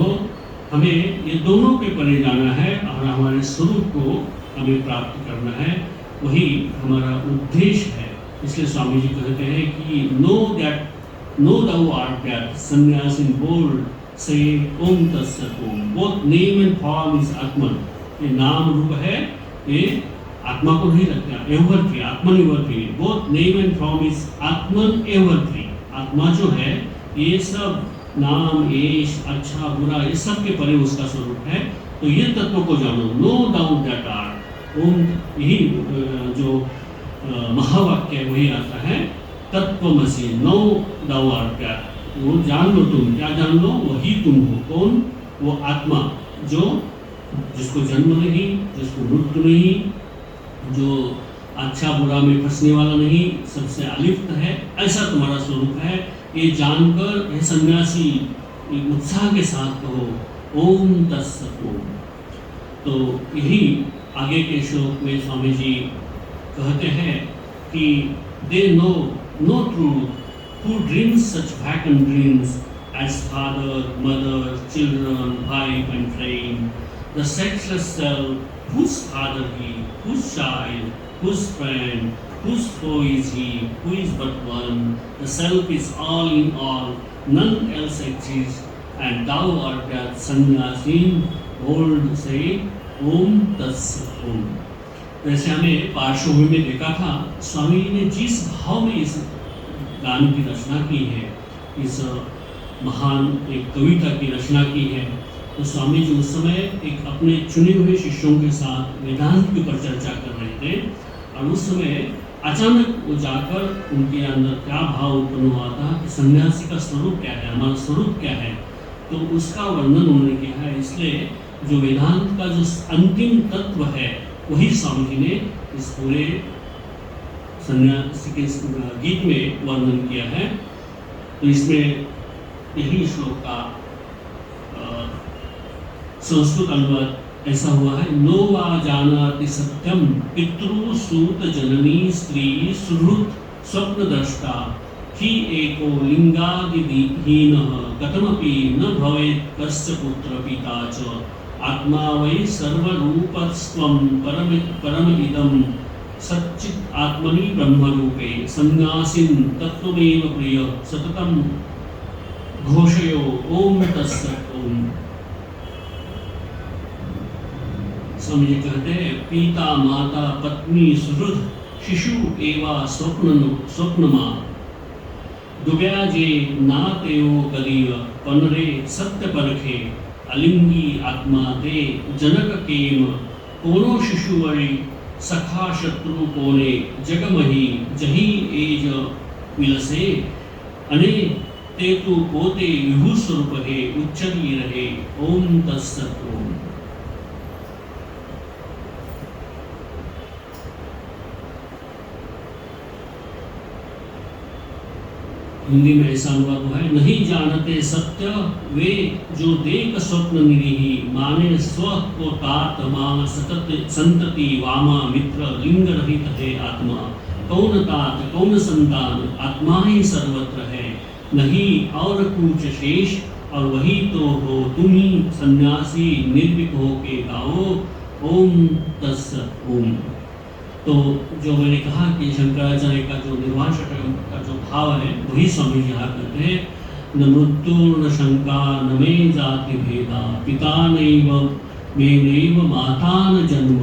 हमें ये दोनों के परे जाना है और हमारे स्वरूप को हमें प्राप्त करना है, वही हमारा उद्देश्य है। इसलिए स्वामी जी कहते हैं कि no thou art that, sannyas in bold say Om Tatsat Om. Both name and form is Atman. ये नाम रूप है, ये आत्मा को नहीं रखते, एवरथी, आत्मनिवर्ती। Both name and form is Atman एवरथी। आत्मा जो है ये सब नाम, यश, अच्छा बुरा, ये सब के परे उसका स्वरूप है। तो ये तत्व को जानो, नो डाउट दैट आर ओम। यही जो महावाक्य है वही आता है तत्वमसि, नो दाउ आर क्या, वो जान लो, तुम क्या जान लो, वही तुम हो। कौन, वो आत्मा जो जिसको जन्म नहीं, जिसको मृत्यु नहीं, जो अच्छा बुरा में फंसने वाला नहीं, सबसे अलिप्त है, ऐसा तुम्हारा स्वरूप है। ये जानकर हे सन्यासी एक उत्साह के साथ कहो ओम तत्सत ओम। तो यही आगे के श्लोक में स्वामी जी कहते हैं कि they know truth who dreams such vacant dreams as father, mother, children, wife and friend, the sexless self, whose father he, whose child, whose friend, whose foe is he, who is but one, the self is all in all, none else exists, and thou art that sannyasin, bold say, Om Tatsat Om। वैसे हमें पार्श्वभूमि में देखा था स्वामी जी ने जिस भाव में इस गान की रचना की है, इस महान एक कविता की रचना की है, तो स्वामी जी उस समय एक अपने चुने हुए शिष्यों के साथ वेदांत के ऊपर चर्चा कर रहे थे और उस समय अचानक वो जाकर उनके अंदर क्या भाव उत्पन्न हुआ था कि सन्यासी का स्वरूप क्या है, हमारा स्वरूप क्या है, तो उसका वर्णन उन्होंने किया है। इसलिए जो वेदांत का जो अंतिम तत्व है वही स्वामी जी ने इस पूरे सन्यासी के गीत में वर्णन किया है। तो इसमें यही श्लोक का संस्कृत अनुवाद ऐसा हुआ है, नो वा जानाति सत्यम पितृ सूत जननी स्त्री सुहृत स्वप्नद्रष्टा ही एको लिंगादिहीनः कथमपि न भवेत् कस्य पुत्र पिता च आत्मा वै सर्वरूपस्त्वं परमिदं सच्चित् आत्मनि ब्रह्मरूपे सन्यासिन् तत्त्वमेव प्रिय सततं घोषयो ओम तत्सत ओम। स्वामी जी कहते हैं पिता माता पत्नी सुहृद शिशु एवा स्वप्नमा डुब्या जे नातेओ कलिय पनरे सत्य परखे अलिंगी आत्मा ते जनक केम कोनो शिशु वरी सखा शत्रु कोने जगमही जही एज विलसे अने ते तु पोते विभु स्वरूप है उच्चरी रहे ओम तत्सत ओम। हिंदी में ऐसा अनुवाद हुआ है, नहीं जानते सत्य वे जो देख स्वप्न निरीही माने स्व को तात मां सतत संतति वामा मित्र लिंग रहित है आत्मा कौन तात कौन संतान आत्मा ही सर्वत्र है नहीं और कुछ शेष और वही तो हो तुम ही सन्यासी निर्भीक हो के गाओ ओम तत्सत ओम। तो जो मैंने कहा कि शंकराचार्य का जो निर्वाण षटकम का जो भाव है वही स्वामी जी यहाँ करते हैं, न मृत्यु न शंका न मे जाति भेदा पिता नैव मे नैव माता न जन्म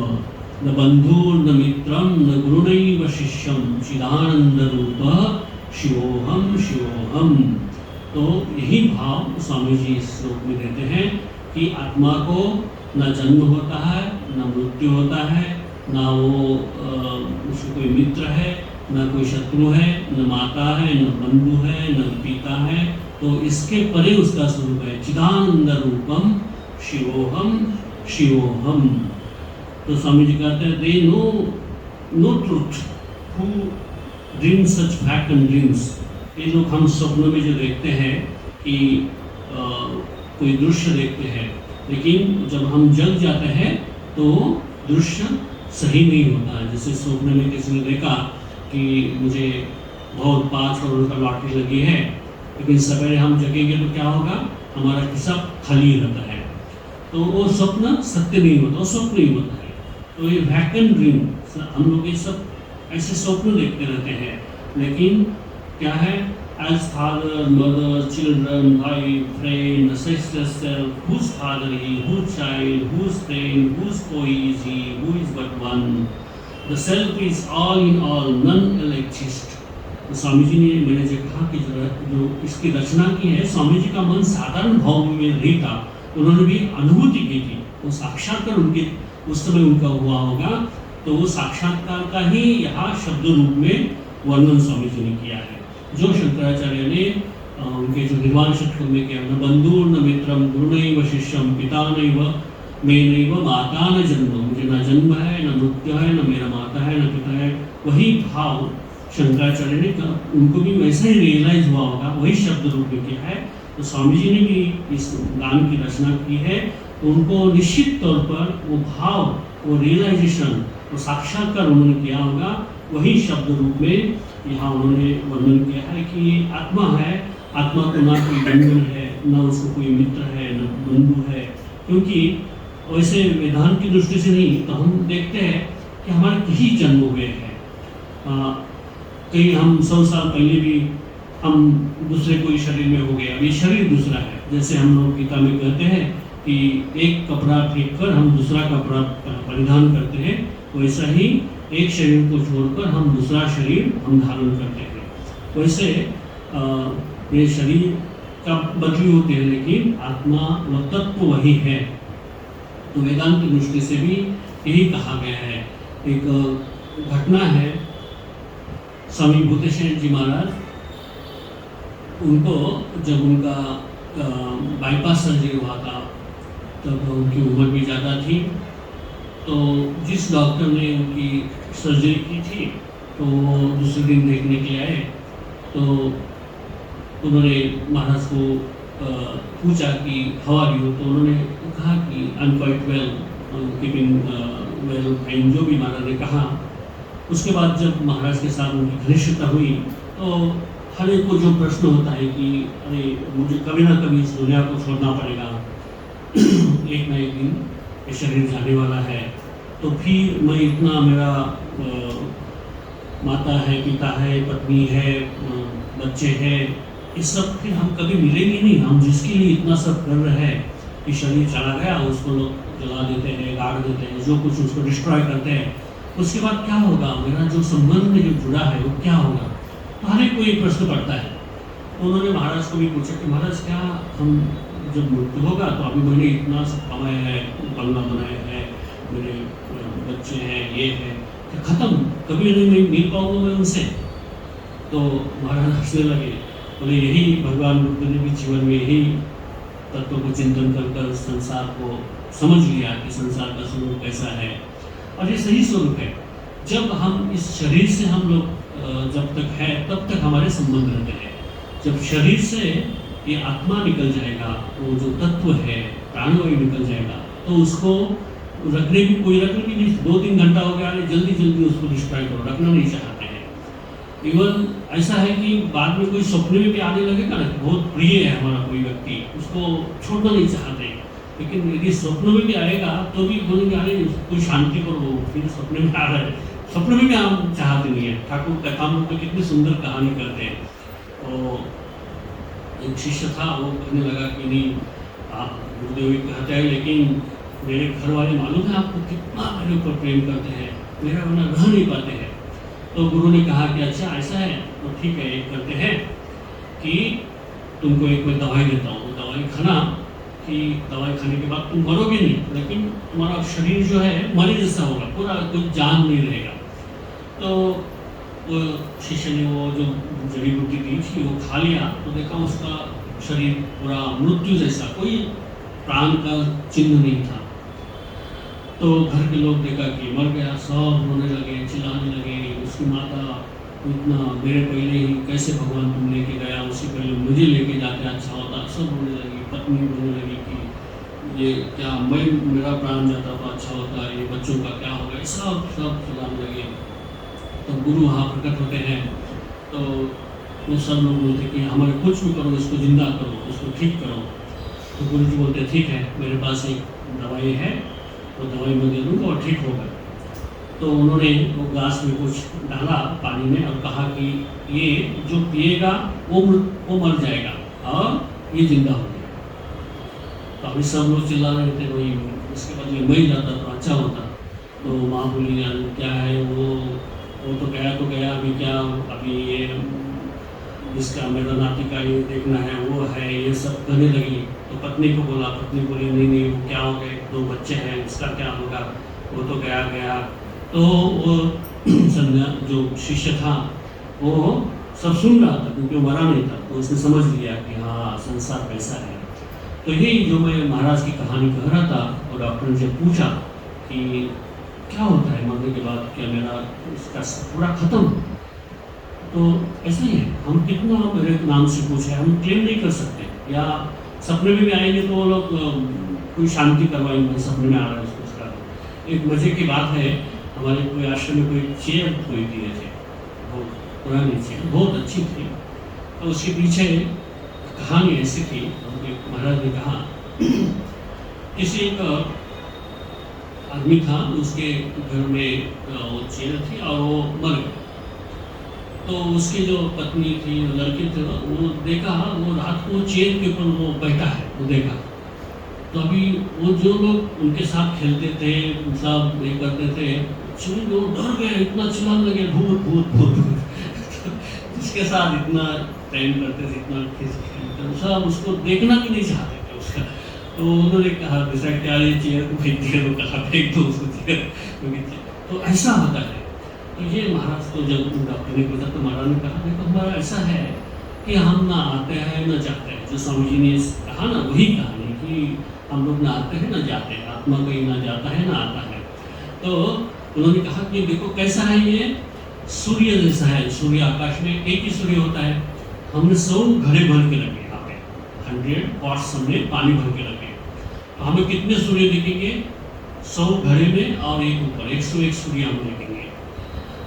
न बंधु न मित्रम न गुरुनैव शिष्यम चिदानंद रूप शिवोहम शिवोहम। तो यही भाव स्वामी जी इस श्लोक में देते हैं कि आत्मा को न जन्म होता है न मृत्यु होता है, ना वो उसको कोई मित्र है न कोई शत्रु है, न माता है न बंधु है न पिता है, तो इसके परे उसका स्वरूप है चिदानंद रूपम शिवोहम शिवोहम। तो स्वामी जी कहते हैं they know truth who dream such vacant dreams. ये लोग हम स्वप्न में जो देखते हैं कि कोई दृश्य देखते हैं, लेकिन जब हम जग जाते हैं तो दृश्य सही नहीं होता है। जैसे स्वप्न में किसी ने देखा कि मुझे बहुत 5 करोड़ का लॉटरी लगी है, लेकिन सवेरे हम जगेंगे तो क्या होगा, हमारा खिस्सा खाली रहता है, तो वो स्वप्न सत्य नहीं होता, वो स्वप्न ही होता है। तो ये वैकेंट ड्रीम, हम लोग ये सब ऐसे स्वप्न देखते रहते हैं, लेकिन क्या है, as father, mother, children, wife, friend, sister, self, whose father he, whose child, whose friend, whose foe is he, who is but one, the self is all in all, none else exists। तो स्वामी जी ने मैंने जो कहा कि जो इसकी रचना की है, स्वामी जी का मन साधारण भाव में नहीं था, उन्होंने भी अनुभूति की थी, वो साक्षात्कार उनके उस समय उनका हुआ होगा, तो वो साक्षात्कार का ही यहाँ शब्द रूप में वर्णन स्वामी जी ने किया है। जो शंकराचार्य ने उनके जो निर्वाण षटकम में किया, न बंधु न मित्रम गुरुनैव शिष्यम पिता नैव मे नैव माता न जन्म, मुझे न जन्म है न मृत्यु है न मेरा माता है न पिता है, वही भाव शंकराचार्य ने उनको भी वैसा ही रियलाइज हुआ होगा, वही शब्द रूप में किया है। तो स्वामी जी ने भी इस गान की रचना की है। तो उनको निश्चित तौर पर वो भाव, वो रियलाइजेशन, वो साक्षात्कार उन्होंने किया होगा, वही शब्द रूप में यहाँ उन्होंने वर्णन किया है कि आत्मा है, आत्मा को ना कोई बंधन है, ना उसको कोई मित्र है, न बंधु है। क्योंकि वैसे वेदांत की दृष्टि से नहीं, तो हम देखते हैं कि हमारे कई जन्म हुए हैं, कई हम 100 साल पहले भी हम दूसरे कोई शरीर में हो गए, अभी शरीर दूसरा है। जैसे हम लोग गीता में कहते हैं कि एक कपड़ा फेंक कर हम दूसरा कपड़ा परिधान करते हैं, वैसा ही एक शरीर को छोड़कर हम दूसरा शरीर हम धारण करते हैं। वैसे ये शरीर का बदली होते हैं, लेकिन आत्मा व तत्व वही है। तो वेदांत की दृष्टि से भी यही कहा गया है। एक घटना है, स्वामी भूतेश्वर जी महाराज, उनको जब उनका बाईपास सर्जरी हुआ था तब उनकी उम्र भी ज़्यादा थी। तो जिस डॉक्टर ने उनकी सर्जरी की थी तो वो दूसरे दिन देखने के लिए आए। तो उन्होंने महाराज को पूछा कि हाउ आर यू। तो उन्होंने कहा कि I am quite well, keeping well fine, जो भी महाराज ने कहा। उसके बाद जब महाराज के साथ उनकी घनिष्ठता हुई तो हर एक को जो प्रश्न होता है कि अरे मुझे कभी ना कभी इस दुनिया को छोड़ना पड़ेगा, एक ना एक दिन ये शरीर जाने वाला है, तो फिर मैं इतना, मेरा माता है, पिता है, पत्नी है, बच्चे हैं, ये सब फिर हम कभी मिलेंगे नहीं। हम जिसके लिए इतना सब कर रहे हैं कि शरीर चला गया, उसको लोग जला देते हैं, गाड़ देते हैं, जो कुछ उसको डिस्ट्रॉय करते हैं, उसके बाद क्या होगा, मेरा जो संबंध जो जुड़ा है वो क्या होगा। तो हर एक को ये प्रश्न पड़ता है। तो उन्होंने महाराज को भी पूछा कि महाराज क्या हम जब मृत्यु होगा, तो अभी मैंने इतना सब कमाया है, बंगला बनाया है, मेरे बच्चे हैं, ये है, कि खत्म, कभी नहीं मिल पाऊंगा मैं उनसे। तो महाराज हंसने लगे, बोले यही भगवान बुद्ध ने भी जीवन में यही तत्व को चिंतन कर संसार को समझ लिया कि संसार का स्वरूप कैसा है और ये सही स्वरूप है। जब हम इस शरीर से हम लोग जब तक है तब तक हमारे संबंध रहते हैं। जब शरीर से ये आत्मा निकल जाएगा, वो जो तत्व है प्राणवायु निकल जाएगा, तो उसको रखने की कोई रखने की नहीं। 2-3 घंटा हो गया, जल्दी जल्दी उसको डिस्ट्रॉय करो, रखना नहीं चाहते हैं। इवन ऐसा है कि बाद में कोई सपने में भी आने लगेगा ना, बहुत प्रिय है हमारा कोई व्यक्ति, उसको छोड़ना नहीं चाहते, लेकिन यदि स्वप्न में भी आएगा तो भी बोलेंगे अरे कोई शांति करो, फिर सपने में आ रहा है। सपने में भी हम चाहते नहीं है। ठाकुर कथामृत में कितनी सुंदर कहानी करते हैं। तो एक शिष्य था, वो कहने लगा कि नहीं, आप गुरुदेव कहते हैं, लेकिन मेरे घर वाले मालूम है आपको कितना मेरे ऊपर प्रेम करते हैं, मेरा बिना रह नहीं पाते हैं। तो गुरु ने कहा कि अच्छा ऐसा है, तो ठीक है, एक करते हैं कि तुमको एक मैं दवाई देता हूँ, दवाई खाना, कि दवाई खाने के बाद तुम मरोगे नहीं, लेकिन तुम्हारा शरीर जो है मरे जैसा होगा, पूरा कोई जान नहीं रहेगा। तो वो शिष्य ने वो जो जड़ी बूटी दी थी वो खा लिया, तो देखा उसका शरीर पूरा मृत्यु जैसा, कोई प्राण का चिन्ह नहीं था। तो घर के लोग देखा कि मर गया, सब रोने लगे, चिल्लाने लगे। उसकी माता इतना, मेरे पहले ही कैसे भगवान तुम लेके गया, उससे पहले मुझे लेके जाते अच्छा होता, सब रोने लगी। पत्नी रोने लगी कि ये क्या, मैं मेरा प्राण जाता तो अच्छा होता, ये बच्चों का क्या होगा, सब चिल्लाने लगे। तो गुरु वहाँ प्रकट होते हैं, तो वो सब लोग बोलते कि हमारे कुछ भी करो, इसको जिंदा करो, इसको ठीक करो। तो गुरु जी बोलते ठीक है, मेरे पास एक दवाई है, तो दवाई मैं दे दूँगा और ठीक होगा। तो उन्होंने वो ग्लास में कुछ डाला पानी में और कहा कि ये जो पिएगा वो मर जाएगा और ये जिंदा हो जाएगा। तो अभी सब लोग चिल्ला रहे थे, वही इसके बदले मैं जाता तो अच्छा होता। तो माँ बोली क्या है, वो तो गया, अभी क्या, अभी ये इसका मेरा नाती का ये देखना है, वो है, ये सब करने लगी। तो पत्नी को बोला, पत्नी बोली नहीं वो क्या हो गए, 2 बच्चे हैं, इसका क्या होगा, वो तो गया। तो वो संध्या जो शिष्य था वो सब सुन रहा था, क्योंकि वो मरा नहीं था, तो उसने समझ लिया कि हाँ संसार कैसा है। तो यही जो मैं महाराज की कहानी कह रहा था, और डॉक्टर ने पूछा कि क्या होता है मरने के बाद, क्या मेरा इसका पूरा खत्म, तो ऐसा ही है, हम कितना मेरे नाम से पूछे, हम क्लेम नहीं कर सकते। या सपने में भी आएंगे तो वो लोग कोई शांति करवाएंगे, सपने में आ रहा है उसको उसका। एक मज़े की बात है, हमारे कोई आश्रम में कोई चेयर कोई दिए थे, वो पुरानी चेयर बहुत अच्छी थी। तो उसके पीछे कहानी ऐसी थी, उनके महाराज ने कहा किसी एक आदमी था, उसके घर में वो चेयर थी और वो मर गया। तो उसकी जो पत्नी थी, लड़के थे, वो देखा, वो रात को चेयर के ऊपर वो बैठा है, वो देखा। तो अभी वो जो लोग उनके साथ खेलते थे, सब ये करते थे, चोर लोग डर गए, इतना चिल्लाने लगे भूत भूत भूत जिसके साथ इतना टाइम करते थे, इतना खेलते, सब उसको देखना भी नहीं चाहते थे उसका। तो उन्होंने कहा डिसाइड किया ये चेयर को फेंक दिया, तो कहा फेंक दो उसको चेयर। तो ऐसा होता है। तो ये महाराज को जब डॉक्टर ने पूछा तो महाराज ने कहा देखो हमारा ऐसा है कि हम ना आते हैं ना जाते हैं। जो स्वामी जी ने कहा ना, वही कहानी कि हम लोग ना आते हैं ना जाते हैं, आत्मा कहीं ना जाता है ना आता है। तो उन्होंने कहा कि देखो कैसा है, ये सूर्य जैसा है। सूर्य आकाश में एक ही सूर्य होता है, हमने 100 घड़े भर के रखे यहाँ पे, 100 पॉट्स हमने पानी भर के रखे। तो हमें कितने सूर्य दिखेंगे? 100 घड़े में और एक ऊपर 101 सूर्य हम देखेंगे।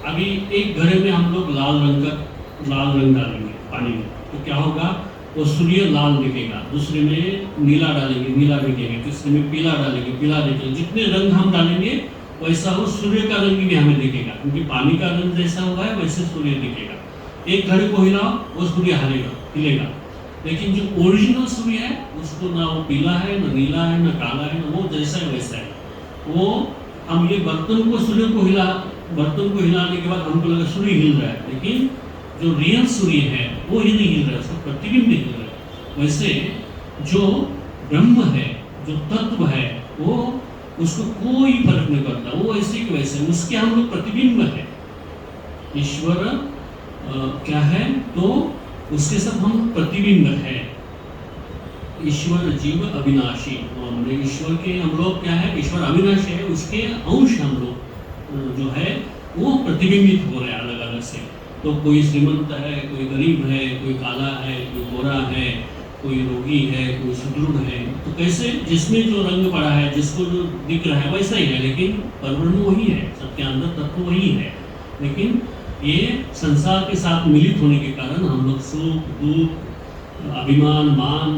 अभी एक घड़े में हम लोग लाल रंग डालेंगे पानी में, तो क्या होगा, वो सूर्य लाल दिखेगा। दूसरे में नीला डालेंगे, नीला दिखेगा। तीसरे में पीला डालेंगे, पीला दिखेगा। जितने रंग हम डालेंगे वैसा वो सूर्य का रंग भी हमें दिखेगा, क्योंकि पानी का रंग जैसा हुआ है वैसे सूर्य दिखेगा। एक घड़े को हिलाओ, वो सूर्य हिलेगा। लेकिन जो ओरिजिनल सूर्य है उसको ना वो पीला है, ना नीला है, ना काला है, ना वो जैसा है वैसा है। वो हम ये बर्तन को हिलाने के बाद हमको लगा सूर्य हिल रहा है, लेकिन जो रियल सूर्य है वो ही नहीं हिल रहा है, उसका प्रतिबिंब नहीं हिल रहा है। वैसे जो ब्रह्म है, जो तत्व है, वो उसको कोई फर्क नहीं पड़ता, वो ऐसे कि वैसे, उसके हम लोग प्रतिबिंब है। ईश्वर क्या है, तो उसके सब हम प्रतिबिंब है। ईश्वर जीव अविनाशी, ईश्वर के हम लोग क्या है, ईश्वर अविनाशी है, उसके अंश हम लोग जो है वो प्रतिबिंबित हो रहे हैं अलग अलग से। तो कोई श्रीमंत है, कोई गरीब है, कोई काला है, कोई गोरा है, कोई रोगी है, कोई सुदृढ़ है। तो कैसे, जिसमें जो रंग पड़ा है, जिसको जो दिख रहा है वैसा ही है, लेकिन परब्रह्म वही है, सबके अंदर तत्व वही है। लेकिन ये संसार के साथ मिलित होने के कारण हम लोग सुख दुख, अभिमान, मान,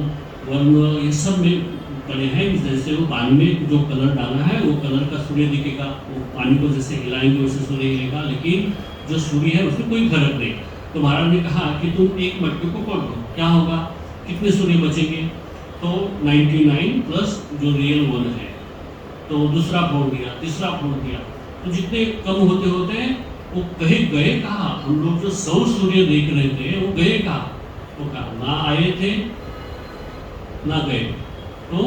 वर्ण, ये सब में पड़े हैं। जैसे वो पानी में जो कलर डाला है वो कलर का सूर्य दिखेगा, वो पानी को जैसे हिलाएंगे वैसे सूर्य हिलेगा, लेकिन जो सूर्य है उसमें कोई फर्क नहीं। तो महाराज ने कहा कि तुम एक मटके को फोड़ दो, क्या होगा, कितने सूर्य बचेंगे? तो 99 प्लस जो रियल 1 है। तो दूसरा फोड़ दिया, तीसरा फोड़ दिया, तो जितने कम होते होते वो कहीं गए कहा। हम लोग जो 100 सूर्य देख रहे थे वो गए कहा, वो कहा ना आए थे ना गए, तो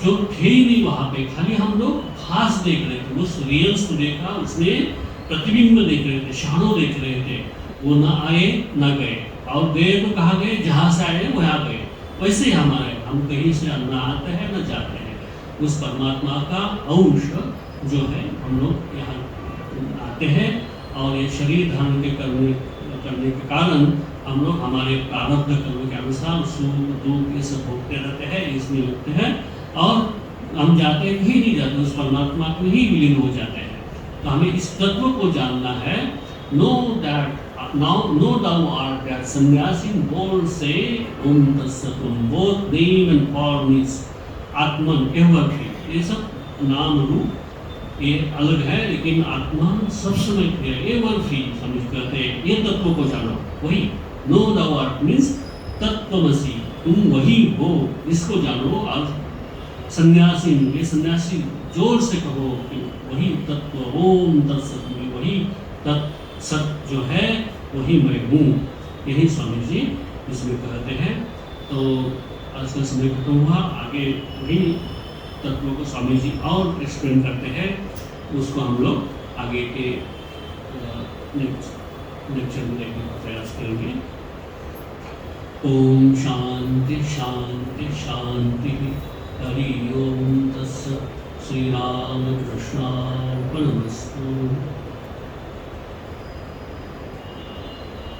जो थे ही नहीं वहां पे, खाली हम लोग भास देख रहे थे, उस रियल सूर्य का उसमें प्रतिबिंब देख रहे थे, शाडो देख रहे थे। वो ना आए ना गए, और गए तो कहाँ गए, जहाँ से आए वहाँ गए। वैसे ही हमारे, हम कहीं से ना आते हैं ना जाते हैं, उस परमात्मा का अंश जो है हम लोग यहाँ आते हैं, और ये शरीर धारण के करने के कारण हम लोग हमारे प्रारब्ध कर्म के अनुसार सुख दुख ये सब भोगते रहते हैं, इसमें होते हैं, और हम जाते हैं कहीं नहीं जाते, उस परमात्मा में ही विलीन हो जाते हैं। तो हमें इस तत्व को जानना है। नो डाउ आर दैट सन्यासी बोल से ओम तत्सतम, both name and form is Atman ever he. ये सब नाम रूप ये अलग है, लेकिन आत्मा सब समय है, एवर ही समझ करते हैं। ये तत्व को जानो, वही नो डाउ आर मीन्स तत्वमसी, तुम वही हो, इसको जानो। और सन्यासी, ये सन्यासी जोर से कहो कि वही तत्व, ओम तत्सत, वही तत्सत जो है वही मैं हूँ। यही स्वामी जी इसमें कहते हैं। तो आज का समय खत्म हुआ, आगे वही तत्वों को स्वामी जी और एक्सप्लेन करते हैं, उसको हम लोग आगे के लेक्चर में देखने का प्रयास करेंगे। ओम शांति शांति शांति। हरि ओम तत्सत्। श्री राम कृष्णार्पणमस्तु।